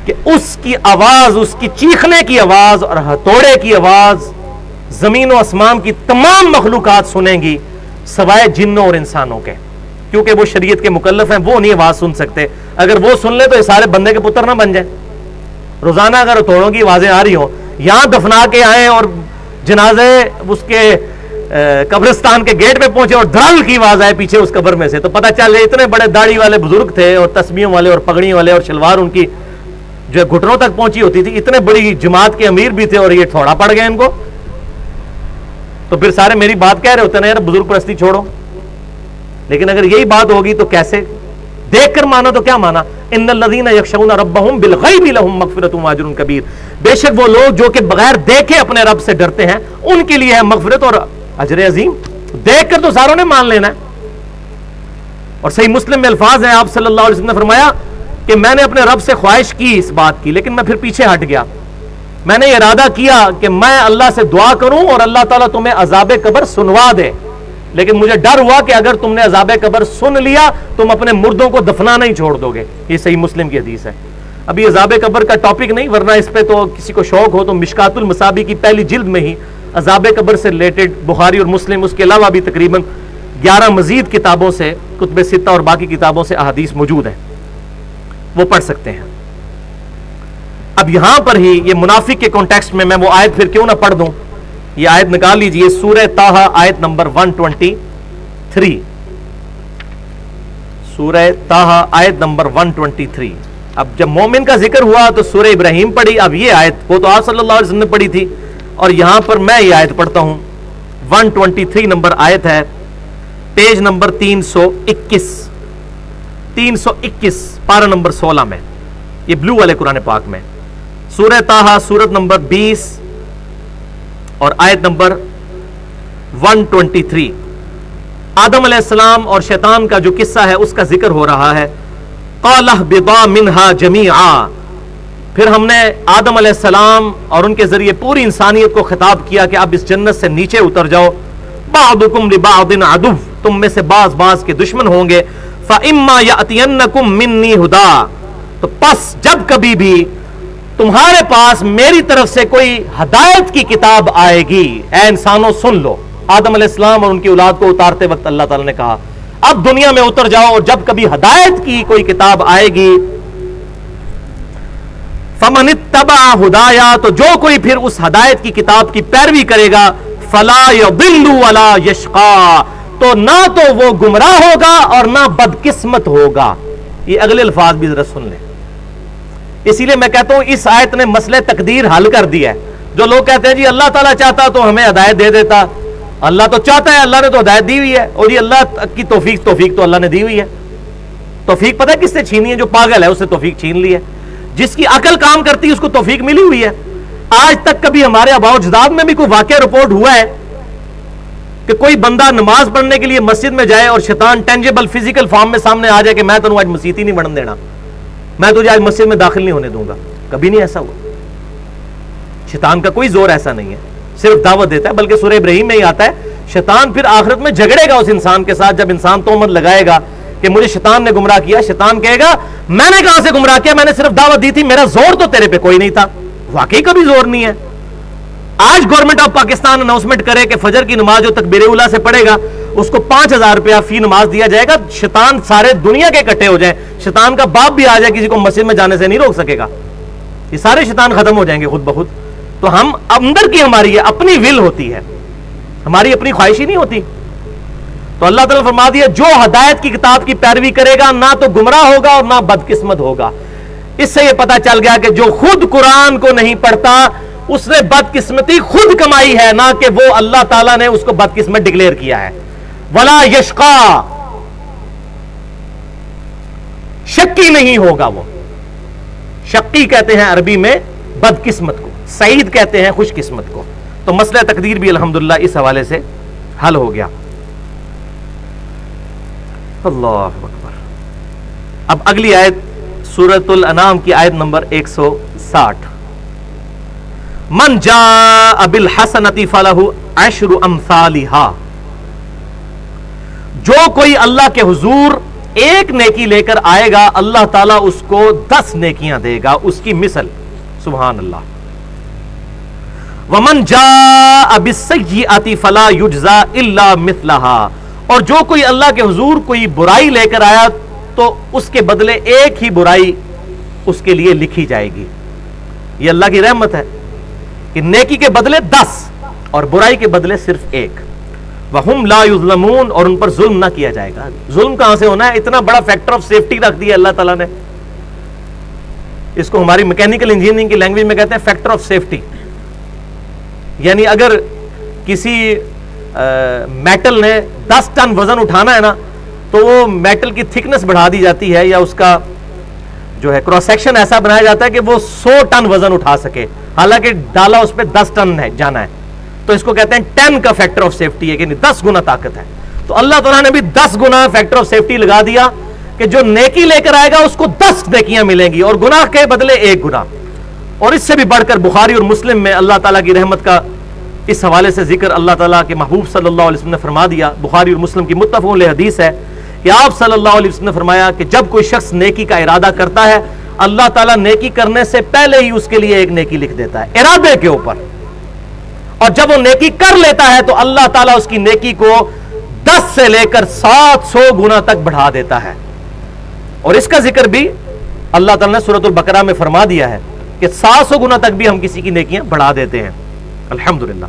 کہ اس کی آواز، اس کی چیخنے کی آواز اور ہتھوڑے کی آواز زمین و آسمان کی تمام مخلوقات سنیں گی سوائے جنوں اور انسانوں کے، کیونکہ وہ شریعت کے مکلف ہیں، وہ نہیں آواز سن سکتے. اگر وہ سن لے تو یہ سارے بندے کے پتر نہ بن جائیں. روزانہ اگر ہتھوڑوں کی آوازیں آ رہی ہوں، یہاں دفنا کے آئیں اور جنازے اس کے قبرستان کے گیٹ پہ پہنچے اور دھڑل کی آواز آئے پیچھے اس قبر میں سے، تو پتہ چلے اتنے بڑے داڑھی والے بزرگ تھے اور تسبیحوں والے اور پگڑیوں والے اور شلوار ان کی جو گھٹنوں تک پہنچی ہوتی تھی، اتنے بڑی جماعت کے امیر بھی تھے اور یہ تھوڑا پڑ گئے ان کو. تو پھر سارے میری بات کہہ رہے ہوتے ہیں یار بزرگ پرستی چھوڑو. لیکن اگر یہی بات ہوگی تو کیسے دیکھ کر مانا تو کیا مانا؟ ان الذین یخشون ربهم بالغیب لهم مغفرۃ واجر کبیر. بے شک وہ لوگ جو کہ بغیر دیکھے اپنے رب سے ڈرتے ہیں ان کے لیے ہے مغفرت اور اجر عظیم. دیکھ کر تو ساروں نے مان لینا ہے. اور صحیح مسلم میں الفاظ ہیں، آپ صلی اللہ علیہ وسلم نے فرمایا کہ میں نے اپنے رب سے خواہش کی اس بات کی، لیکن میں پھر پیچھے ہٹ گیا. میں نے ارادہ کیا کہ میں اللہ سے دعا کروں اور اللہ تعالیٰ تمہیں عذاب قبر سنوا دے، لیکن مجھے ڈر ہوا کہ اگر تم نے عذاب قبر سن لیا تم اپنے مردوں کو دفنانا ہی چھوڑ دو گے. یہ صحیح مسلم کی حدیث ہے. ابھی عذاب قبر کا ٹاپک نہیں، ورنہ اس پہ تو کسی کو شوق ہو تو مشکات المصابیح کی پہلی جلد میں ہی عذاب قبر سے ریلیٹڈ بخاری اور مسلم، اس کے علاوہ بھی تقریباً 11 مزید کتابوں سے، کتب ستہ اور باقی کتابوں سے احادیث موجود ہیں، وہ پڑھ سکتے ہیں. اب یہاں پر ہی یہ منافق کے کانٹیکسٹ میں وہ آیت پھر کیوں نہ پڑھ دوں. یہ آیت نکال لیجئے، سورہ طٰہٰ آیت نمبر 123. سورہ طٰہٰ آیت نمبر 123. اب جب مومن کا ذکر ہوا تو سورہ ابراہیم پڑھی، اب یہ آیت وہ تو آپ صلی اللہ علیہ وسلم نے پڑھی تھی اور یہاں پر میں یہ آیت پڑھتا ہوں. 123 نمبر آیت ہے، پیج نمبر 321 پارہ نمبر 16 میں، یہ بلو والے قرآن پاک میں. سورہ طٰہٰ سورت نمبر 20 اور آیت نمبر 123. آدم علیہ السلام اور شیطان کا جو قصہ ہے اس کا ذکر ہو رہا ہے. قَالَ اهْبِطَا مِنْهَا جَمِيعًا. پھر ہم نے آدم علیہ السلام اور ان کے ذریعے پوری انسانیت کو خطاب کیا کہ اب اس جنت سے نیچے اتر جاؤ. بَعْضُكُمْ لِبَعْضٍ عَدُوٌّ. تم میں سے بعض کے دشمن ہوں گے. فَإِمَّا يَأْتِيَنَّكُمْ مِنِّي هُدًى. تو پس جب کبھی بھی تمہارے پاس میری طرف سے کوئی ہدایت کی کتاب آئے گی، اے انسانوں سن لو. آدم علیہ السلام اور ان کی اولاد کو اتارتے وقت اللہ تعالیٰ نے کہا اب دنیا میں اتر جاؤ اور جب کبھی ہدایت کی کوئی کتاب آئے گی، فمن اتبع ہدایا، تو جو کوئی پھر اس ہدایت کی کتاب کی پیروی کرے گا، فلا یضل ولا یشقا، تو نہ تو وہ گمراہ ہوگا اور نہ بدقسمت ہوگا۔ یہ اگلے الفاظ بھی ذرا سن لیں۔ اسی لیے میں کہتا ہوں اس آیت نے مسئلہ تقدیر حل کر دیا ہے۔ جو لوگ کہتے ہیں جی اللہ تعالیٰ چاہتا تو ہمیں ہدایت دے دیتا، اللہ تو چاہتا ہے، اللہ نے تو ہدایت دی ہوئی ہے، اور یہ اللہ کی توفیق تو اللہ نے دی ہوئی ہے۔ توفیق پتہ ہے کس سے چھینی ہے؟ جو پاگل ہے اس سے توفیق چھین لی ہے۔ جس کی عقل کام کرتی ہے اس کو توفیق ملی ہوئی ہے۔ آج تک کبھی ہمارے آباء و اجداد میں بھی کوئی واقعہ رپورٹ ہوا ہے کہ کوئی بندہ نماز پڑھنے کے لیے مسجد میں جائے اور شیطان ٹینجیبل فزیکل فارم میں سامنے آ جائے کہ میں تنوں آج مسجد ہی نہیں بڑھن دینا، میں تجھے آج مسجد میں داخل نہیں ہونے دوں گا؟ کبھی نہیں ایسا ہوا۔ شیطان کا کوئی زور ایسا نہیں ہے، صرف دعوت دیتا ہے۔ بلکہ سورہ ابراہیم میں ہی آتا ہے شیطان پھر آخرت میں جھگڑے گا اس انسان کے ساتھ، جب انسان تہمت لگائے گا کہ مجھے شیطان نے گمراہ کیا۔ شیطان کہے گا میں نے کہاں سے گمراہ کیا، میں نے صرف دعوت دی تھی، میرا زور تو تیرے پہ کوئی نہیں تھا۔ واقعی کبھی زور نہیں ہے۔ آج گورنمنٹ آف پاکستان اناؤنسمنٹ کرے کہ فجر کی نماز جو تکبیر اولیٰ سے پڑھے گا اس کو 5000 روپیہ فی نماز دیا جائے گا، شیطان سارے دنیا کے اکٹھے ہو جائیں، شیطان کا باپ بھی آ جائے، کسی کو مسجد میں جانے سے نہیں روک سکے گا، یہ سارے شیطان ختم ہو جائیں گے خود بخود۔ تو ہم اندر کی ہماری اپنی ول ہوتی ہے، ہماری اپنی خواہشی نہیں ہوتی۔ تو اللہ تعالیٰ فرما دیا جو ہدایت کی کتاب کی پیروی کرے گا نہ تو گمراہ ہوگا اور نہ بدقسمت ہوگا۔ اس سے یہ پتا چل گیا کہ جو خود قرآن کو نہیں پڑھتا اس نے بدقسمتی خود کمائی ہے، نہ کہ وہ اللہ تعالیٰ نے اس کو بدقسمت ڈکلیئر کیا ہے۔ ولا یشقا، شکی نہیں ہوگا وہ۔ شقی کہتے ہیں عربی میں بدقسمت کو، سعید کہتے ہیں خوش قسمت کو۔ تو مسئلہ تقدیر بھی الحمدللہ اس حوالے سے حل ہو گیا۔ اللہ اکبر۔ اب اگلی آیت سورۃ الانعام کی آیت نمبر 160، من جاء بالحسنۃ فلہ عشر امثالھا، جو کوئی اللہ کے حضور ایک نیکی لے کر آئے گا اللہ تعالیٰ اس کو 10 نیکیاں دے گا اس کی مثل۔ سبحان اللہ۔ ومن جاء بالسیئۃ فلا یجزا الا مثلھا، اور جو کوئی اللہ کے حضور کوئی برائی لے کر آیا تو اس کے بدلے ایک ہی برائی اس کے لیے لکھی جائے گی۔ یہ اللہ کی رحمت ہے کہ نیکی کے بدلے 10 اور برائی کے بدلے صرف 1۔ وَهُمْ لَا يُظْلَمُونَ، اور ان پر ظلم نہ کیا جائے گا۔ ظلم کہاں سے ہونا ہے؟ اتنا بڑا فیکٹر آف سیفٹی رکھ دیا اللہ تعالیٰ نے۔ اس کو ہماری میکینیکل انجینئرنگ کی لینگویج میں کہتے ہیں فیکٹر آف سیفٹی۔ یعنی اگر کسی میٹل نے 10 ٹن وزن اٹھانا ہے نا تو وہ میٹل کی تھکنس بڑھا دی جاتی ہے، یا اس کا جو ہے کراس سیکشن ایسا بنایا جاتا ہے کہ وہ 100 ٹن وزن اٹھا سکے، حالانکہ ڈالا اس پہ 10 ٹن ہے جانا ہے، تو اس کو کہتے ہیں 10 کا فیکٹر آف سیفٹی ہے کہ 10 گنا طاقت ہے۔ تو اللہ تعالیٰ نے بھی 10 گنا فیکٹر آف سیفٹی لگا دیا کہ جو نیکی لے کر آئے گا اس کو 10 نیکیاں ملیں گی اور گناہ کے بدلے 1 گناہ۔ اور اس سے بھی بڑھ کر بخاری اور مسلم میں اللہ تعالیٰ کی رحمت کا اس حوالے سے ذکر اللہ تعالیٰ کے محبوب صلی اللہ علیہ وسلم نے فرما دیا۔ بخاری اور مسلم کی متفق علیہ حدیث ہے کہ آپ صلی اللہ علیہ وسلم نے فرمایا کہ جب کوئی شخص نیکی کا ارادہ کرتا ہے اللہ تعالیٰ نیکی کرنے سے پہلے ہی اس کے لیے ایک نیکی لکھ دیتا ہے ارادے کے اوپر، اور جب وہ نیکی کر لیتا ہے تو اللہ تعالیٰ اس کی نیکی کو 10 سے لے کر 700 گنا تک بڑھا دیتا ہے۔ اور اس کا ذکر بھی اللہ تعالیٰ نے سورۃ البقرہ میں فرما دیا ہے کہ 700 گنا تک بھی ہم کسی کی نیکیاں بڑھا دیتے ہیں الحمدللہ۔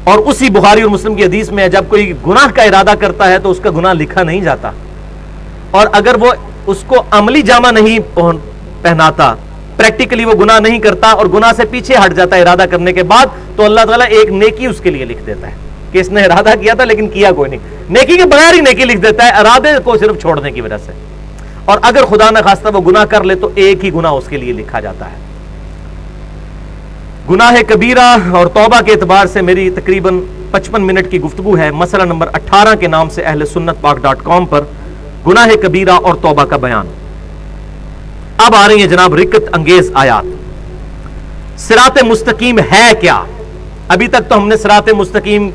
اور اسی بخاری اور مسلم کی حدیث میں جب کوئی گناہ کا ارادہ کرتا ہے تو اس کا گناہ لکھا نہیں جاتا، اور اگر وہ اس کو عملی جامہ نہیں پہناتا، پریکٹیکلی وہ گناہ نہیں کرتا اور گناہ سے پیچھے ہٹ جاتا ہے ارادہ کرنے کے بعد، تو اللہ تعالیٰ ایک نیکی اس کے لیے لکھ دیتا ہے کہ اس نے ارادہ کیا تھا لیکن کیا کوئی نہیں، نیکی کے بغیر ہی نیکی لکھ دیتا ہے ارادے کو صرف چھوڑنے کی وجہ سے۔ اور اگر خدا نہ خواستہ وہ گناہ کر لے تو ایک ہی گناہ اس کے لیے لکھا جاتا ہے۔ گناہ کبیرہ اور توبہ کے اعتبار سے میری تقریباً 55 منٹ کی گفتگو ہے مسئلہ نمبر 18 کے نام سے اہل سنت پاک.com پر، گناہ کبیرہ اور توبہ کا بیان۔ اب آ رہی ہیں جناب رکت انگیز آیات۔ صراط مستقیم ہے کیا؟ ابھی تک تو ہم نے صراط مستقیم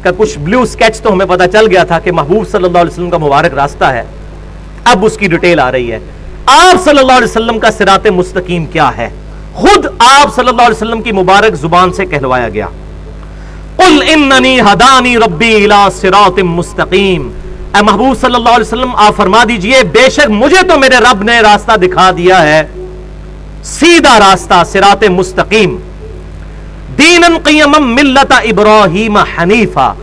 کا کچھ بلیو سکیچ تو ہمیں پتا چل گیا تھا کہ محبوب صلی اللہ علیہ وسلم کا مبارک راستہ ہے، اب اس کی ڈیٹیل آ رہی ہے۔ آپ صلی اللہ علیہ وسلم کا صراط مستقیم کیا ہے؟ خود آپ صلی اللہ علیہ وسلم کی مبارک زبان سے کہلوایا گیا، قل اننی ہدانی ربی الی صراط مستقیم، اے محبوب صلی اللہ علیہ وسلم آپ فرما دیجئے بے شک مجھے تو میرے رب نے راستہ دکھا دیا ہے، سیدھا راستہ، صراط مستقیم، دیناً قیما ملت ابراہیم حنیفہ،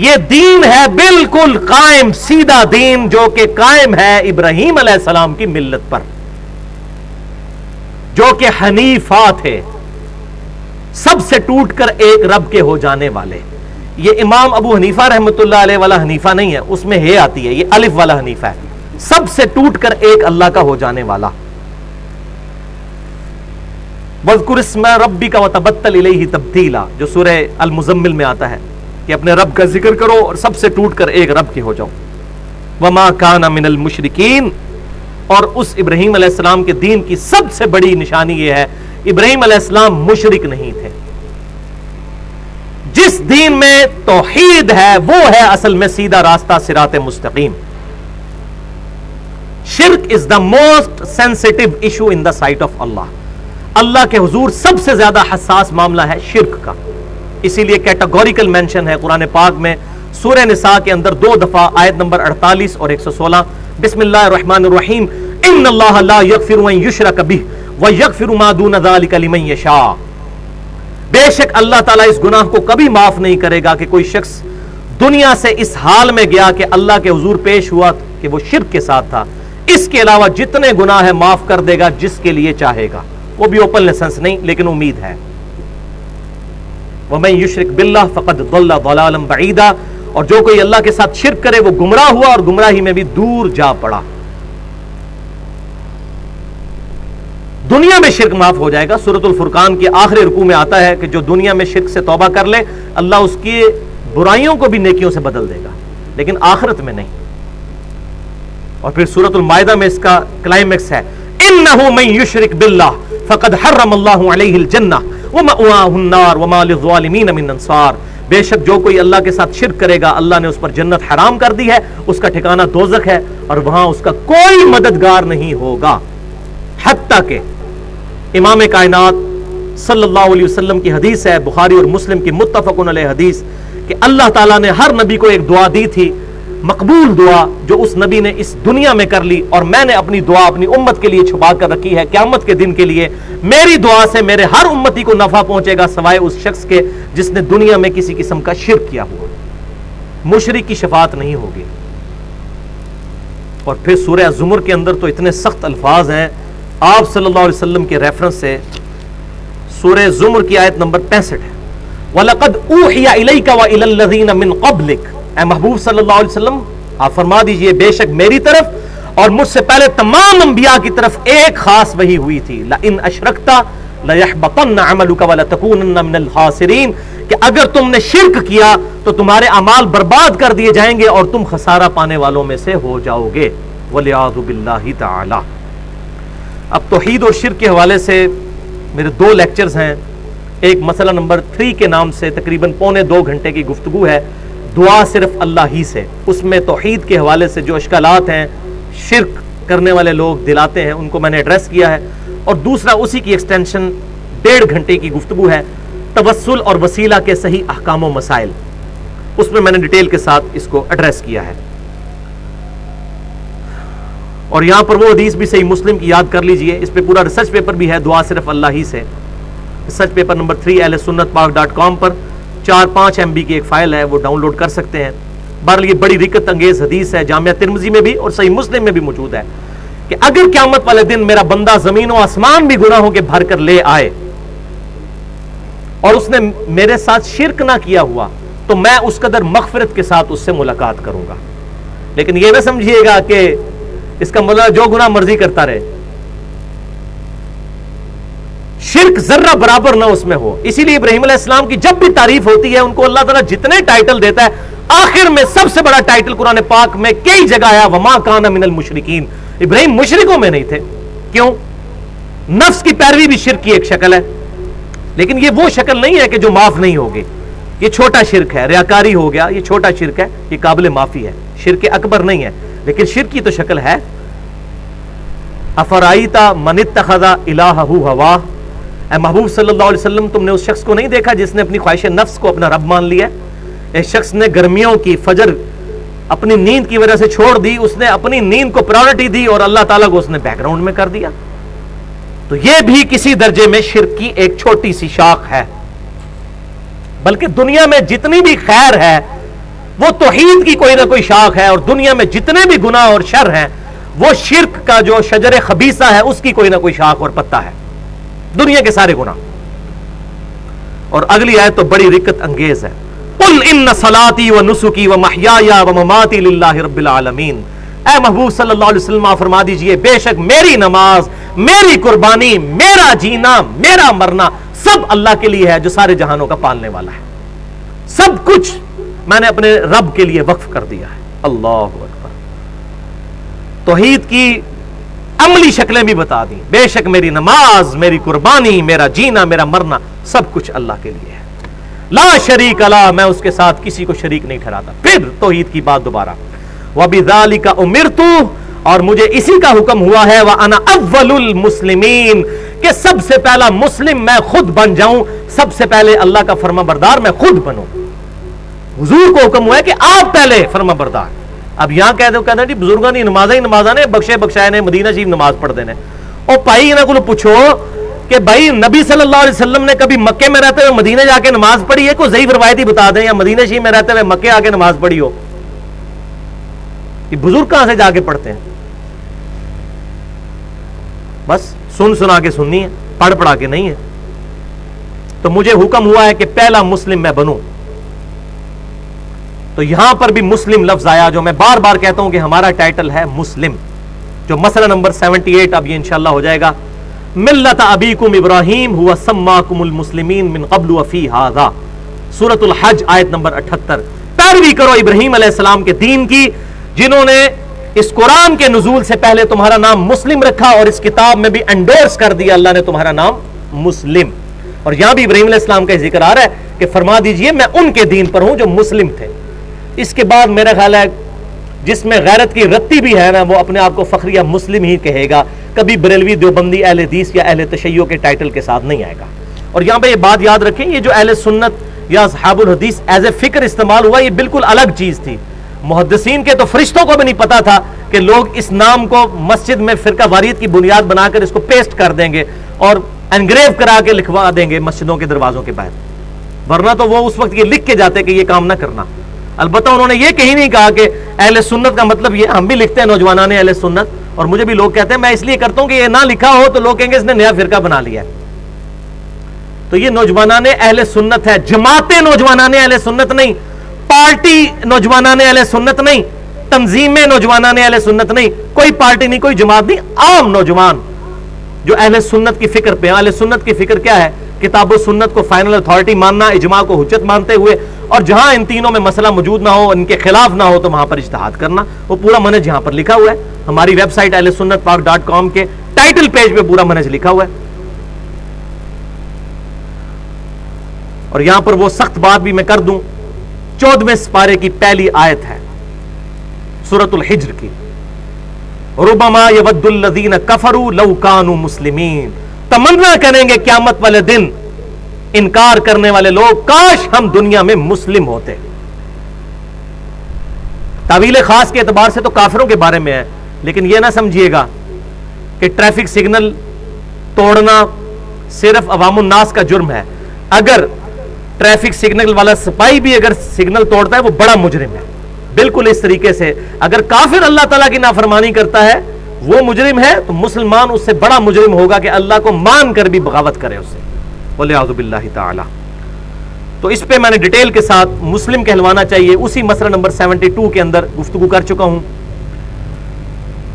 یہ دین ہے بالکل قائم سیدھا دین جو کہ قائم ہے ابراہیم علیہ السلام کی ملت پر، جو کہ حنیفہ تھے، سب سے ٹوٹ کر ایک رب کے ہو جانے والے۔ یہ امام ابو حنیفہ رحمۃ اللہ علیہ والا حنیفہ نہیں ہے، اس میں ہے آتی ہے، یہ الف والا حنیفہ ہے، سب سے ٹوٹ کر ایک اللہ کا ہو جانے والا۔ وَاذْكُرِ اسْمَ رَبِّكَ وَتَبَتَّلْ إِلَيْهِ تَبْتِيلًا، جو سورہ المزمل میں آتا ہے کہ اپنے رب کا ذکر کرو اور سب سے ٹوٹ کر ایک رب کے ہو جاؤ۔ وَمَا كَانَ مِنَ الْمُشْرِكِينَ، اور اس ابراہیم علیہ السلام کے دین کی سب سے بڑی نشانی یہ ہے ابراہیم علیہ السلام مشرک نہیں تھے۔ جس دین میں توحید ہے وہ ہے اصل میں سیدھا راستہ، صراط مستقیم۔ Shirk is the most sensitive issue in the sight of Allah, Allah کے حضور سب سے زیادہ حساس معاملہ ہے شرک کا، اسی لیے کیٹاگوریکل مینشن ہے قرآن پاک میں سورہ نساء کے اندر 2 دفعہ، آیت نمبر 48 اور 116، بسم اللہ الرحمن الرحیم، ان اللہ لا یغفر ان یشرک بہ ویغفر ما دون ذلک لمن یشاء، بے شک اللہ تعالیٰ اس گناہ کو کبھی معاف نہیں کرے گا کہ کوئی شخص دنیا سے اس حال میں گیا کہ اللہ کے حضور پیش ہوا کہ وہ شرک کے ساتھ تھا، اس کے علاوہ جتنے گناہ ہیں معاف کر دے گا جس کے لیے چاہے گا، وہ بھی اوپن لائسنس نہیں لیکن امید ہے۔ وَمَن يُشْرِكْ بِاللَّهِ فَقَدْ ضَلَّ ضَلَالًا بَعِيدًا، اور جو کوئی اللہ کے ساتھ شرک کرے وہ گمراہ ہوا اور گمراہی میں بھی دور جا پڑا۔ دنیا میں شرک معاف ہو جائے گا، سورۃ الفرقان کی آخری رکوع میں آتا ہے کہ جو دنیا میں شرک سے توبہ کر لے اللہ اس کی برائیوں کو بھی نیکیوں سے بدل دے گا، لیکن آخرت میں نہیں۔ اور پھر سورۃ المائدہ میں اس کا کلائمیکس ہے، انہ من یشرک باللہ فقد حرم اللہ علیہ الجنہ ومأواہ النار وما للظالمین من انصار، بے شک جو کوئی اللہ کے ساتھ شرک کرے گا اللہ نے اس پر جنت حرام کر دی ہے، اس کا ٹھکانہ دوزخ ہے اور وہاں اس کا کوئی مددگار نہیں ہوگا۔ حتیٰ کہ امام کائنات صلی اللہ علیہ وسلم کی حدیث ہے، بخاری اور مسلم کی متفقن علیہ حدیث، کہ اللہ تعالیٰ نے ہر نبی کو ایک دعا دی تھی، مقبول دعا جو اس نبی نے اس دنیا میں کر لی، اور میں نے اپنی دعا اپنی امت کے لیے چھپا کر رکھی ہے، قیامت کے دن کے لیے میری دعا سے میرے ہر امتی کو نفع پہنچے گا سوائے اس شخص کے جس نے دنیا میں کسی قسم کا شرک کیا ہوا، مشرک کی شفاعت نہیں ہوگی۔ اور پھر سورہ زمر کے اندر تو اتنے سخت الفاظ ہیں آپ صلی اللہ علیہ وسلم کے ریفرنس سے، سورہ زمر کی آیت نمبر 65 ہے، وَلَقَدْ أُوحِيَ إِلَيْكَ وَإِلَى الَّذِينَ مِنْ قَبْلِكَ، اے محبوب صلی اللہ علیہ وسلم آپ فرما دیجئے بے شک میری طرف اور مجھ سے پہلے تمام انبیاء کی طرف ایک خاص وحی ہوئی تھی، لَإِنْ أَشْرَكْتَ لَيَحْبَطَنَّ عَمَلُكَ وَلَتَكُونَنَّ مِنَ الْخَاسِرِينَ، کہ اگر تم نے شرک کیا تو تمہارے اعمال برباد کر دیے جائیں گے اور تم خسارہ پانے والوں میں سے ہو جاؤ گے، وَلِعَاذُ بِاللَّهِ تَعَالَى۔ اب توحید اور شرک کے حوالے سے میرے 2 لیکچرز ہیں، ایک مسئلہ نمبر 3 کے نام سے تقریباً پونے 2 گھنٹے کی گفتگو ہے، دعا صرف اللہ ہی سے، اس میں توحید کے حوالے سے جو اشکالات ہیں شرک کرنے والے لوگ دلاتے ہیں ان کو میں نے ایڈریس کیا ہے، اور دوسرا اسی کی ایکسٹینشن 1.5 گھنٹے کی گفتگو ہے، توسل اور وسیلہ کے صحیح احکام و مسائل، اس میں میں نے ڈیٹیل کے ساتھ اس کو ایڈریس کیا ہے۔ اور یہاں پر وہ حدیث بھی صحیح مسلم کی یاد کر لیجئے، اس پہ پورا ریسرچ پیپر بھی ہے، دعا صرف اللہ ہی سے، ریسرچ پیپر نمبر 3 اہل سنت پاک .com پر 4-5 MB کی ایک فائل ہے، وہ ڈاؤن لوڈ کر سکتے ہیں۔ بہرحال یہ بڑی رکت انگیز حدیث ہے، جامعہ ترمذی میں بھی اور صحیح مسلم میں بھی موجود ہے کہ اگر قیامت والے دن میرا بندہ زمین و آسمان بھی گناہوں کے بھر کر لے آئے اور اس نے میرے ساتھ شرک نہ کیا ہوا تو میں اس قدر مغفرت کے ساتھ اس سے ملاقات کروں گا، لیکن یہ نہ سمجھیے گا کہ اس کا مطلب جو گناہ مرضی کرتا رہے، شرک ذرہ برابر نہ اس میں ہو۔ اسی لیے ابراہیم علیہ السلام کی جب بھی تعریف ہوتی ہے ان کو اللہ تعالیٰ جتنے ٹائٹل دیتا ہے آخر میں سب سے بڑا ٹائٹل قرآن پاک میں کئی جگہ آیا، وما کان من المشرکین، ابراہیم مشرکوں میں نہیں تھے۔ کیوں؟ نفس کی پیروی بھی شرک کی ایک شکل ہے، لیکن یہ وہ شکل نہیں ہے کہ جو معاف نہیں ہوگی، یہ چھوٹا شرک ہے، ریاکاری ہو گیا، یہ چھوٹا شرک ہے، یہ قابل معافی ہے، شرک اکبر نہیں ہے، لیکن شرک کی تو شکل ہے۔ افرائیت من اتخذ الہہ ہواہ، اے محبوب صلی اللہ علیہ وسلم تم نے اس شخص کو نہیں دیکھا جس نے اپنی خواہش نفس کو اپنا رب مان لیا ہے؟ ایک شخص نے گرمیوں کی فجر اپنی نیند کی وجہ سے چھوڑ دی، اس نے اپنی نیند کو پرائورٹی دی اور اللہ تعالیٰ کو اس نے بیک گراؤنڈ میں کر دیا. تو یہ بھی کسی درجے میں شرک کی ایک چھوٹی سی شاخ ہے. بلکہ دنیا میں جتنی بھی خیر ہے وہ توحید کی کوئی نہ کوئی شاخ ہے، اور دنیا میں جتنے بھی گناہ اور شر ہیں وہ شرک کا جو شجر خبیثہ ہے اس کی کوئی نہ کوئی شاخ اور پتا ہے، دنیا کے سارے گناہ. اور اگلی آیت تو بڑی رکت انگیز ہے. قل ان صلاتی و نسکی و محیای و مماتی للہ رب العالمین. اے محبوب صلی اللہ علیہ وسلم آپ فرما دیجئے بے شک میری نماز، میری قربانی، میرا جینا، میرا مرنا سب اللہ کے لیے ہے جو سارے جہانوں کا پالنے والا ہے. سب کچھ میں نے اپنے رب کے لیے وقف کر دیا ہے. اللہ اکبر. توحید کی عملی شکلیں بھی بتا دیں. بے شک میری نماز، میری قربانی، میرا جینا، میرا مرنا سب کچھ اللہ کے لیے ہے. لا شریک لا، میں اس کے ساتھ کسی کو شریک نہیں ٹھہراتا. پھر توحید کی بات دوبارہ. وَبِذَلِكَ أُمِرْتُ، اور مجھے اسی کا حکم ہوا ہے وَأَنَا أَوَّلُ الْمُسْلِمِينَ، کہ سب سے پہلا مسلم میں خود بن جاؤں، سب سے پہلے اللہ کا فرما بردار میں خود بنوں. حضور کو حکم ہوا ہے کہ آپ پہلے فرما بردار. اب یہاں کہتے ہیں جی بزرگاں دی نمازیں ہی نمازاں نے بخشے بخشائے نے مدینہ شریف نماز پڑھ دینے. اور بھائی انہاں کو پوچھو کہ بھائی نبی صلی اللہ علیہ وسلم نے کبھی مکے میں رہتے ہوئے مدینہ جا کے نماز پڑھی ہے؟ کوئی ضعیف روایتی بتا دیں، یا مدینہ شریف میں رہتے ہوئے مکے آ کے نماز پڑھی ہو. یہ بزرگ کہاں سے جا کے پڑھتے ہیں؟ بس سن سنا کے سننی ہے، پڑھ پڑھا کے نہیں ہے. تو مجھے حکم ہوا ہے کہ پہلا مسلم میں بنوں. تو یہاں پر بھی مسلم لفظ آیا، جو میں بار بار کہتا ہوں کہ ہمارا ٹائٹل ہے مسلم، جو مسئلہ نمبر 78 اب یہ انشاءاللہ ہو جائے گا. ملت ابیکم ابراہیم ہوا سماکم المسلمین من قبل وفی ھذا، سورۃ الحج آیت نمبر 78. پیروی کرو ابراہیم علیہ السلام کے دین کی، جنہوں نے اس قرآن کے نزول سے پہلے تمہارا نام مسلم رکھا، اور اس کتاب میں بھی انڈورس کر دیا اللہ نے تمہارا نام مسلم. اور یہاں بھی ابراہیم علیہ السلام کا ذکر آ رہا ہے کہ فرما دیجئے میں ان کے دین پر ہوں جو مسلم تھے. اس کے بعد میرا خیال ہے جس میں غیرت کی رتی بھی ہے نا وہ اپنے آپ کو فخریہ مسلم ہی کہے گا، کبھی بریلوی دیوبندی اہل حدیث یا اہل تشیع کے ٹائٹل کے ساتھ نہیں آئے گا. اور یہاں پہ یہ بات یاد رکھیں، یہ جو اہل سنت یا اصحاب الحدیث ایز اے فکر استعمال ہوا، یہ بالکل الگ چیز تھی. محدثین کے تو فرشتوں کو بھی نہیں پتا تھا کہ لوگ اس نام کو مسجد میں فرقہ واریت کی بنیاد بنا کر اس کو پیسٹ کر دیں گے اور انگریو کرا کے لکھوا دیں گے مسجدوں کے دروازوں کے باہر. ورنہ تو وہ اس وقت یہ لکھ کے جاتے کہ یہ کام نہ کرنا. البتہ انہوں نے یہ کہیں نہیں کہا کہ اہل سنت کا مطلب یہ. ہم بھی لکھتے ہیں نوجوانان اہل سنت، اور مجھے بھی لوگ کہتے ہیں میں اس لیے کرتا ہوں کہ یہ نہ لکھا ہو تو لوگ کہیں گے اس نے نیا فرقہ بنا لیا ہے. تو یہ نوجوانان اہل سنت ہے، جماعت نوجوانان اہل سنت نہیں، پارٹی نوجوانان اہل سنت نہیں، تنظیم نوجوانان اہل سنت نہیں، کوئی پارٹی نہیں، کوئی جماعت نہیں، عام نوجوان جو اہل سنت کی فکر پہ. اہل سنت کی فکر کیا ہے؟ کتاب و سنت کو فائنل اتھارٹی ماننا، اجماع کو حجت مانتے ہوئے، اور جہاں ان تینوں میں مسئلہ موجود نہ ہو، ان کے خلاف نہ ہو، تو وہاں پر اجتہاد کرنا. وہ پورا منہج یہاں پر لکھا ہوا ہے. ہماری ویب سائٹ ahlsunnatpak.com کے ٹائٹل پیج پہ پورا منہج لکھا ہوا ہے. اور یہاں پر وہ سخت بات بھی میں کر دوں، 14ویں سپارے کی پہلی آیت ہے سورۃ الحجر کی. ربما یود الذین کفروا لو کانوا مسلمین، تمنا کریں گے قیامت والے دن انکار کرنے والے لوگ کاش ہم دنیا میں مسلم ہوتے. تعویل خاص کے اعتبار سے تو کافروں کے بارے میں ہے، لیکن یہ نہ سمجھیے گا کہ ٹریفک سگنل توڑنا صرف عوام الناس کا جرم ہے. اگر ٹریفک سگنل والا سپاہی بھی اگر سگنل توڑتا ہے وہ بڑا مجرم ہے. بالکل اس طریقے سے اگر کافر اللہ تعالیٰ کی نافرمانی کرتا ہے وہ مجرم ہے، تو مسلمان اس سے بڑا مجرم ہوگا کہ اللہ کو مان کر بھی بغاوت کرے اس سے، والعیاذ باللہ تعالی. تو اس پہ میں نے ڈیٹیل کے ساتھ مسلم کہلوانا چاہیے اسی مسئلہ نمبر 72 کے اندر گفتگو کر چکا ہوں.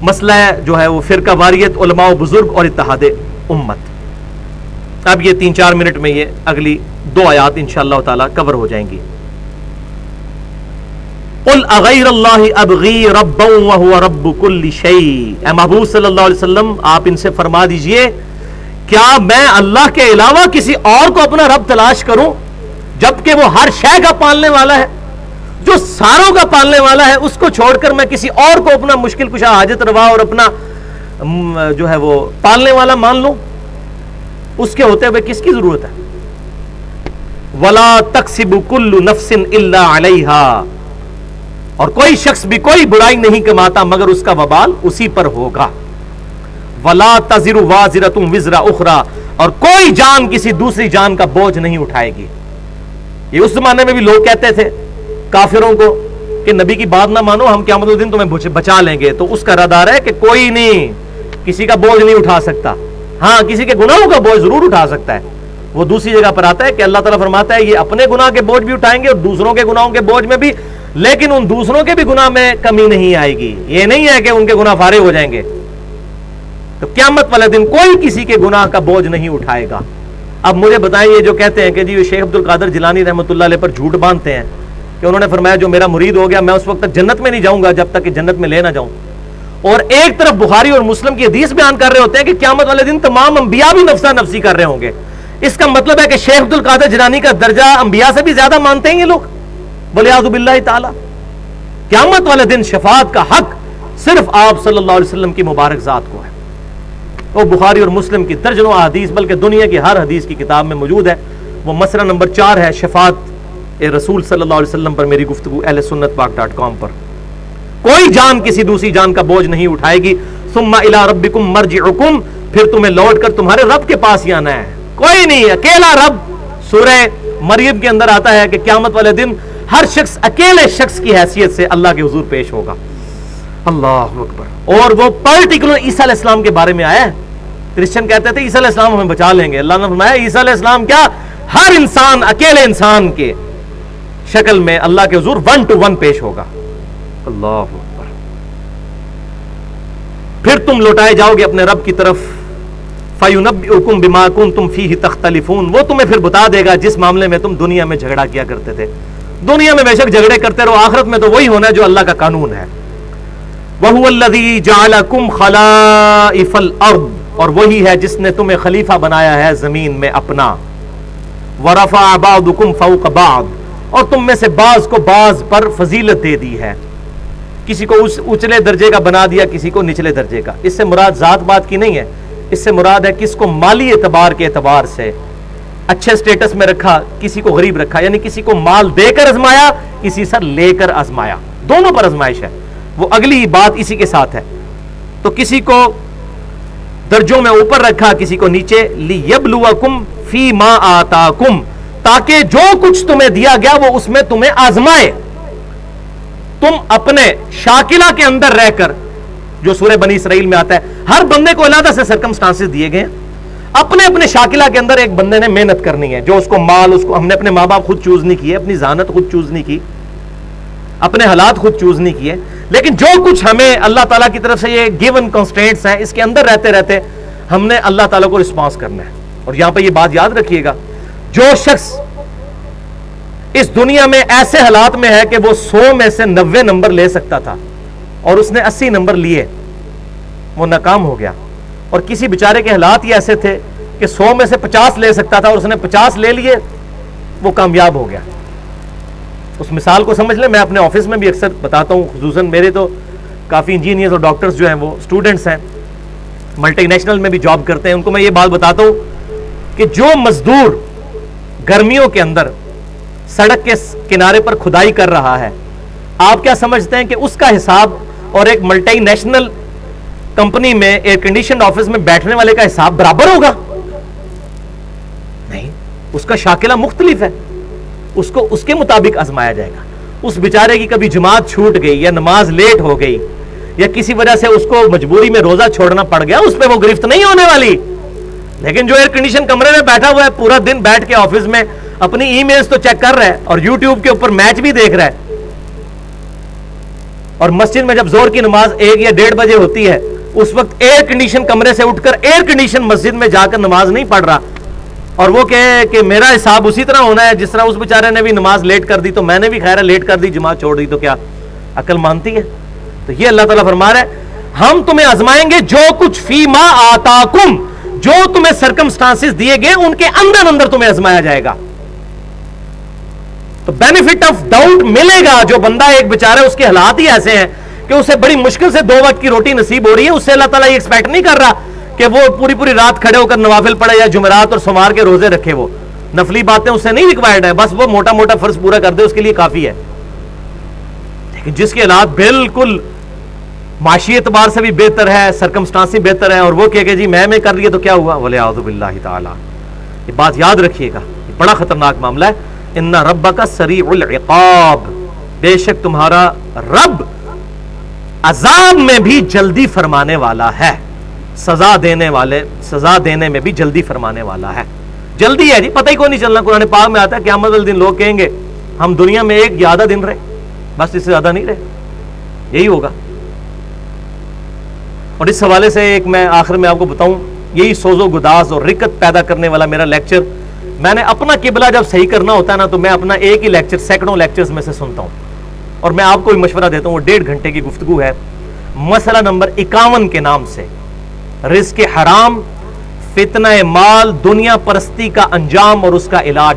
مسئلہ جو ہے وہ فرقہ واریت، علماء و بزرگ اور اتحاد امت. اب یہ 3-4 منٹ میں یہ اگلی 2 آیات انشاءاللہ تعالی کور ہو جائیں گی. قل اغیر اللہ ابغی ربا وہو رب کل شیء. اے محبوب صلی اللہ علیہ وسلم آپ ان سے فرما دیجئے کیا میں اللہ کے علاوہ کسی اور کو اپنا رب تلاش کروں جبکہ وہ ہر شے کا پالنے والا ہے، جو ساروں کا پالنے والا ہے. اس کو چھوڑ کر میں کسی اور کو اپنا مشکل کشا، حاجت روا اور اپنا جو ہے وہ پالنے والا مان لوں؟ اس کے ہوتے ہوئے کس کی ضرورت ہے؟ وَلَا تَكْسِبُ كُلُّ نَفْسٍ إِلَّا عَلَيْهَا. اور کوئی شخص بھی کوئی برائی نہیں کماتا مگر اس کا وبال اسی پر ہوگا. وَلَا تَزِرُ وَازِرَةٌ وِزْرَ أُخْرَى, اور کوئی جان کسی دوسری جان کا بوجھ نہیں اٹھائے گی. یہ اس زمانے میں بھی لوگ کہتے تھے کافروں کو کہ نبی کی بات نہ مانو, ہم قیامت الدین تمہیں بچا لیں گے. تو اس کا رد آ رہا ہے کہ کوئی نہیں کسی کا بوجھ نہیں اٹھا سکتا. ہاں کسی کے گناہوں کا بوجھ ضرور اٹھا سکتا ہے. وہ دوسری جگہ پر آتا ہے کہ اللہ تعالیٰ فرماتا ہے یہ اپنے گناہ کے بوجھ بھی اٹھائیں گے اور دوسروں کے گناہوں کے بوجھ میں بھی, لیکن ان دوسروں کے بھی گناہ میں کمی نہیں آئے گی. یہ نہیں ہے کہ ان کے گناہ فارغ ہو جائیں گے. تو قیامت والے دن کوئی کسی کے گناہ کا بوجھ نہیں اٹھائے گا. اب مجھے بتائیں یہ جو کہتے ہیں کہ جی شیخ عبد القادر جیلانی رحمۃ اللہ علیہ پر جھوٹ باندھتے ہیں کہ انہوں نے فرمایا جو میرا مرید ہو گیا میں اس وقت تک جنت میں نہیں جاؤں گا جب تک کہ جنت میں لے نہ جاؤں, اور ایک طرف بخاری اور مسلم کی حدیث بیان کر رہے ہوتے ہیں کہ قیامت والے دن تمام انبیاء بھی نفسا نفسی کر رہے ہوں گے. اس کا مطلب ہے کہ شیخ عبد القادر جیلانی کا درجہ انبیاء سے بھی زیادہ مانتے ہیں یہ لوگ, والعیاذ باللہ تعالی. قیامت والے دن شفاعت کا حق صرف آپ صلی اللہ علیہ وسلم کی مبارک ذات کو ہے. وہ بخاری اور مسلم کی درجنوں احادیث بلکہ دنیا کی ہر حدیث کی کتاب میں موجود ہے. وہ مسئلہ نمبر 4 ہے شفاعت رسول صلی اللہ علیہ وسلم پر میری گفتگو اہل سنت پاک.com پر. کوئی جان کسی دوسری جان کا بوجھ نہیں اٹھائے گی. ثم الی ربکم مرجعکم, پھر تمہیں لوٹ کر تمہارے رب کے پاس ہی آنا ہے. کوئی نہیں, اکیلا رب. سورہ مریم کے اندر آتا ہے کہ قیامت والے دن ہر شخص اکیلے شخص کی حیثیت سے اللہ کے حضور پیش ہوگا. اللہ اکبر. اور وہ پرٹیکولر عیسیٰ علیہ السلام کے بارے میں آیا ہے. کرسچن کہتے تھے عیسیٰ علیہ السلام ہمیں بچا لیں گے. اللہ نے فرمایا عیسیٰ علیہ السلام کیا, ہر انسان اکیلے انسان کے شکل میں اللہ کے حضور 1 to 1 پیش ہوگا. اللہ اکبر. پھر تم لوٹائے جاؤ گے اپنے رب کی طرف. فَيُنَبِّئُكُم بِمَا كُنتُمْ فِيهِ تَخْتَلِفُونَ, وہ تمہیں پھر بتا دے گا جس معاملے میں تم دنیا میں جھگڑا کیا کرتے تھے. دنیا میں بے شک جھگڑے کرتے رہو, آخرت میں تو وہی ہونا ہے جو اللہ کا قانون ہے. وَهُوَ الَّذِي جَعَلَكُمْ خَلَائِفَ الْأَرْضِ, اور وہی ہے جس نے تمہیں خلیفہ بنایا ہے زمین میں اپنا. وَرَفَعَ بَعْضُكُمْ فَوْقَ بَعْضٍ, اور تم میں سے بعض کو بعض پر فضیلت دے دی ہے. کسی کو اونچلے درجے کا بنا دیا, کسی کو نچلے درجے کا. اس سے مراد ذات بات کی نہیں ہے, اس سے مراد ہے کس کو مالی اعتبار کے اعتبار سے اچھے سٹیٹس میں رکھا, کسی کو غریب رکھا. یعنی کسی کو مال دے کر آزمایا, کسی سے لے کر آزمایا, دونوں پر آزمائش ہے. وہ اگلی بات اسی کے ساتھ ہے. تو کسی کو درجوں میں اوپر رکھا, کسی کو نیچے. لِيَبْلُوَكُمْ فِي مَا آتَاكُمْ, تاکہ جو کچھ تمہیں دیا گیا وہ اس میں تمہیں آزمائے. تم اپنے شاکلہ کے اندر رہ کر, جو سورہ بنی اسرائیل میں آتا ہے, ہر بندے کو علیحدہ سے سرکمسٹانسز دیے گئے. اپنے اپنے شاکلہ کے اندر ایک بندے نے محنت کرنی ہے. جو اس کو مال, اس کو ہم نے اپنے ماں باپ خود چوز نہیں کیے, اپنی ذہانت خود چوز نہیں کی, اپنے حالات خود چوز نہیں کیے, لیکن جو کچھ ہمیں اللہ تعالیٰ کی طرف سے یہ گیون کنسٹرینٹس ہیں, اس کے اندر رہتے رہتے ہم نے اللہ تعالیٰ کو رسپانس کرنا ہے. اور یہاں پہ یہ بات یاد رکھیے گا, جو شخص اس دنیا میں ایسے حالات میں ہے کہ وہ 100 میں سے 90 نمبر لے سکتا تھا اور اس نے 80 نمبر لیے, وہ ناکام ہو گیا. اور کسی بیچارے کے حالات ہی ایسے تھے کہ 100 میں سے 50 لے سکتا تھا اور اس نے 50 لے لیے, وہ کامیاب ہو گیا. اس مثال کو سمجھ لیں. میں اپنے آفس میں بھی اکثر بتاتا ہوں, خصوصاً میرے تو کافی انجینئرز اور ڈاکٹرز جو ہیں وہ اسٹوڈنٹس ہیں, ملٹی نیشنل میں بھی جاب کرتے ہیں. ان کو میں یہ بات بتاتا ہوں کہ جو مزدور گرمیوں کے اندر سڑک کے کنارے پر کھدائی کر رہا ہے, آپ کیا سمجھتے ہیں کہ اس کا حساب اور ایک ملٹی نیشنل کمپنی میں ایئر کنڈیشنڈ آفس میں بیٹھنے والے کا حساب برابر ہوگا؟ نہیں, اس کا شاکلہ مختلف ہے. اس کو اس کے مطابق آزمایا جائے گا. اس بیچارے کی کبھی جماعت چھوٹ گئی یا نماز لیٹ ہو گئی یا کسی وجہ سے اس کو مجبوری میں روزہ چھوڑنا پڑ گیا, اس پہ وہ گرفت نہیں ہونے والی. لیکن جو ایئر کنڈیشن کمرے میں بیٹھا ہوا ہے, پورا دن بیٹھ کے آفس میں اپنی ای میلز تو چیک کر رہا ہے اور یوٹیوب کے اوپر میچ بھی دیکھ رہا ہے, اور مسجد میں جب زور کی نماز 1 یا 1:30 بجے ہوتی ہے, اس وقت ایئر کنڈیشن کمرے سے اٹھ کر ایئر کنڈیشن مسجد میں جا کر نماز نہیں پڑھ رہا, اور وہ کہے کہ میرا حساب اسی طرح ہونا ہے جس طرح اس بیچارے نے بھی نماز لیٹ کر دی, تو میں نے بھی خیر لیٹ کر دی, جماعت چھوڑ دی, تو کیا عقل مانتی ہے؟ تو یہ اللہ تعالیٰ فرما رہا ہے ہم تمہیں آزمائیں گے جو کچھ فی ما آتاکم, جو تمہیں سرکمسٹانسز دیے گئے ان کے اندر اندر تمہیں آزمایا جائے گا. تو بینیفٹ آف ڈاؤٹ ملے گا. جو بندہ ایک بیچارہ اس کے حالات ہی ایسے ہیں کہ اسے بڑی مشکل سے 2 وقت کی روٹی نصیب ہو رہی ہے, اس سے اللہ تعالیٰ یہ ایکسپیکٹ نہیں کر رہا کہ وہ پوری رات کھڑے ہو کر نوافل پڑھے یا جمعرات اور سوموار کے روزے رکھے. وہ نفلی باتیں اس سے نہیں ریکوائرڈ ہے, بس وہ موٹا موٹا فرض پورا کر دے, اس کے لیے کافی ہے. کہ جس کے حالات بالکل معاشی اعتبار سے بھی بہتر ہے، سرکمسٹانسی بہتر ہے، اور وہ کہے کہ جی میں کر لیا تو کیا ہوا، وَلِعَوْذُ بِاللَّهِ تعالی. یہ بات یاد رکھیے گا، یہ بڑا خطرناک معاملہ ہے. ان ربک سریع العقاب، بے شک تمہارا رب عذاب میں بھی جلدی فرمانے والا ہے، سزا دینے میں بھی جلدی فرمانے والا ہے. جلدی ہے جی، پتہ ہی کوئی نہیں چلنا. قرآن پاک میں آتا ہے قیامت والے دن لوگ کہیں گے ہم دنیا میں ایک یا آدھا دن رہے، بس اس سے زیادہ نہیں رہے. یہی ہوگا. اور اس حوالے سے ایک میں آخر میں آپ کو بتاؤں، یہی سوز و گداز اور رکت پیدا کرنے والا میرا لیکچر، میں نے اپنا قبلہ جب صحیح کرنا ہوتا ہے نا تو میں اپنا ایک ہی لیکچر سینکڑوں لیکچرز میں سے سنتا ہوں، اور میں آپ کو بھی مشورہ دیتا ہوں. وہ 1.5 گھنٹے کی گفتگو ہے، مسئلہ نمبر 51 کے نام سے، رزق حرام، فتنہ مال، دنیا پرستی کا انجام اور اس کا علاج.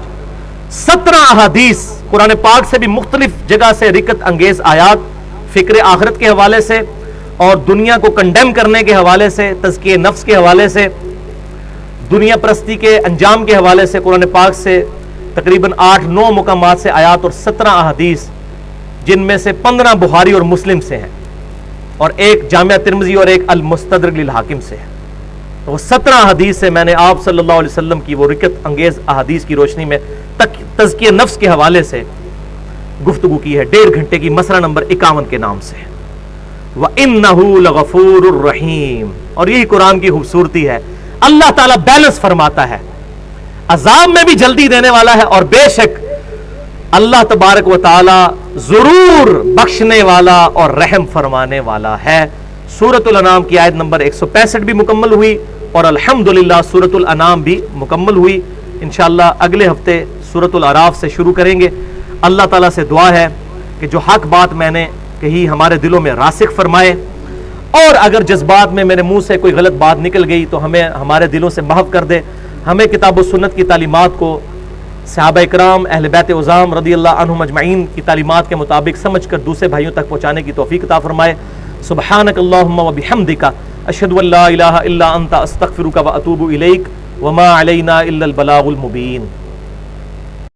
17 احادیث قرآن پاک سے بھی مختلف جگہ سے رکت انگیز آیات، فکر آخرت کے حوالے سے اور دنیا کو کنڈیم کرنے کے حوالے سے، تزکیہ نفس کے حوالے سے، دنیا پرستی کے انجام کے حوالے سے قرآن پاک سے تقریباً 8-9 مقامات سے آیات اور 17 احادیث، جن میں سے 15 بخاری اور مسلم سے ہیں اور ایک جامعہ ترمذی اور ایک المستدرک للحاکم سے ہے. تو وہ 17 احادیث سے میں نے آپ صلی اللہ علیہ وسلم کی وہ رکت انگیز احادیث کی روشنی میں تزکیہ نفس کے حوالے سے گفتگو کی ہے، 1.5 گھنٹے کی، مسئلہ نمبر 51 کے نام سے. وَإِنَّهُ لَغَفُورٌ رَحِيمٌ. اور یہی قرآن کی خوبصورتی ہے، اللہ تعالیٰ بیلنس فرماتا ہے، عذاب میں بھی جلدی دینے والا ہے، اور بے شک اللہ تبارک و تعالیٰ ضرور بخشنے والا اور رحم فرمانے والا ہے. سورۃ الانعام کی آیت نمبر 165 بھی مکمل ہوئی، اور الحمدللہ سورۃ الانعام بھی مکمل ہوئی. انشاءاللہ اگلے ہفتے سورۃ الاعراف سے شروع کریں گے. اللہ تعالیٰ سے دعا ہے کہ جو حق بات میں نے کہی ہمارے دلوں میں راسخ فرمائے، اور اگر جذبات میں میرے منہ سے کوئی غلط بات نکل گئی تو ہمیں ہمارے دلوں سے محو کر دے. ہمیں کتاب و سنت کی تعلیمات کو صحابہ اکرام اہل بیت عظام رضی اللہ عنہم اجمعین کی تعلیمات کے مطابق سمجھ کر دوسرے بھائیوں تک پہنچانے کی توفیق عطا فرمائے. سبحانک اللہم و بحمدک، اشہد ان لا الہ الا انت، استغفرک و اتوب الیک، وما علینا الا البلاغ المبین.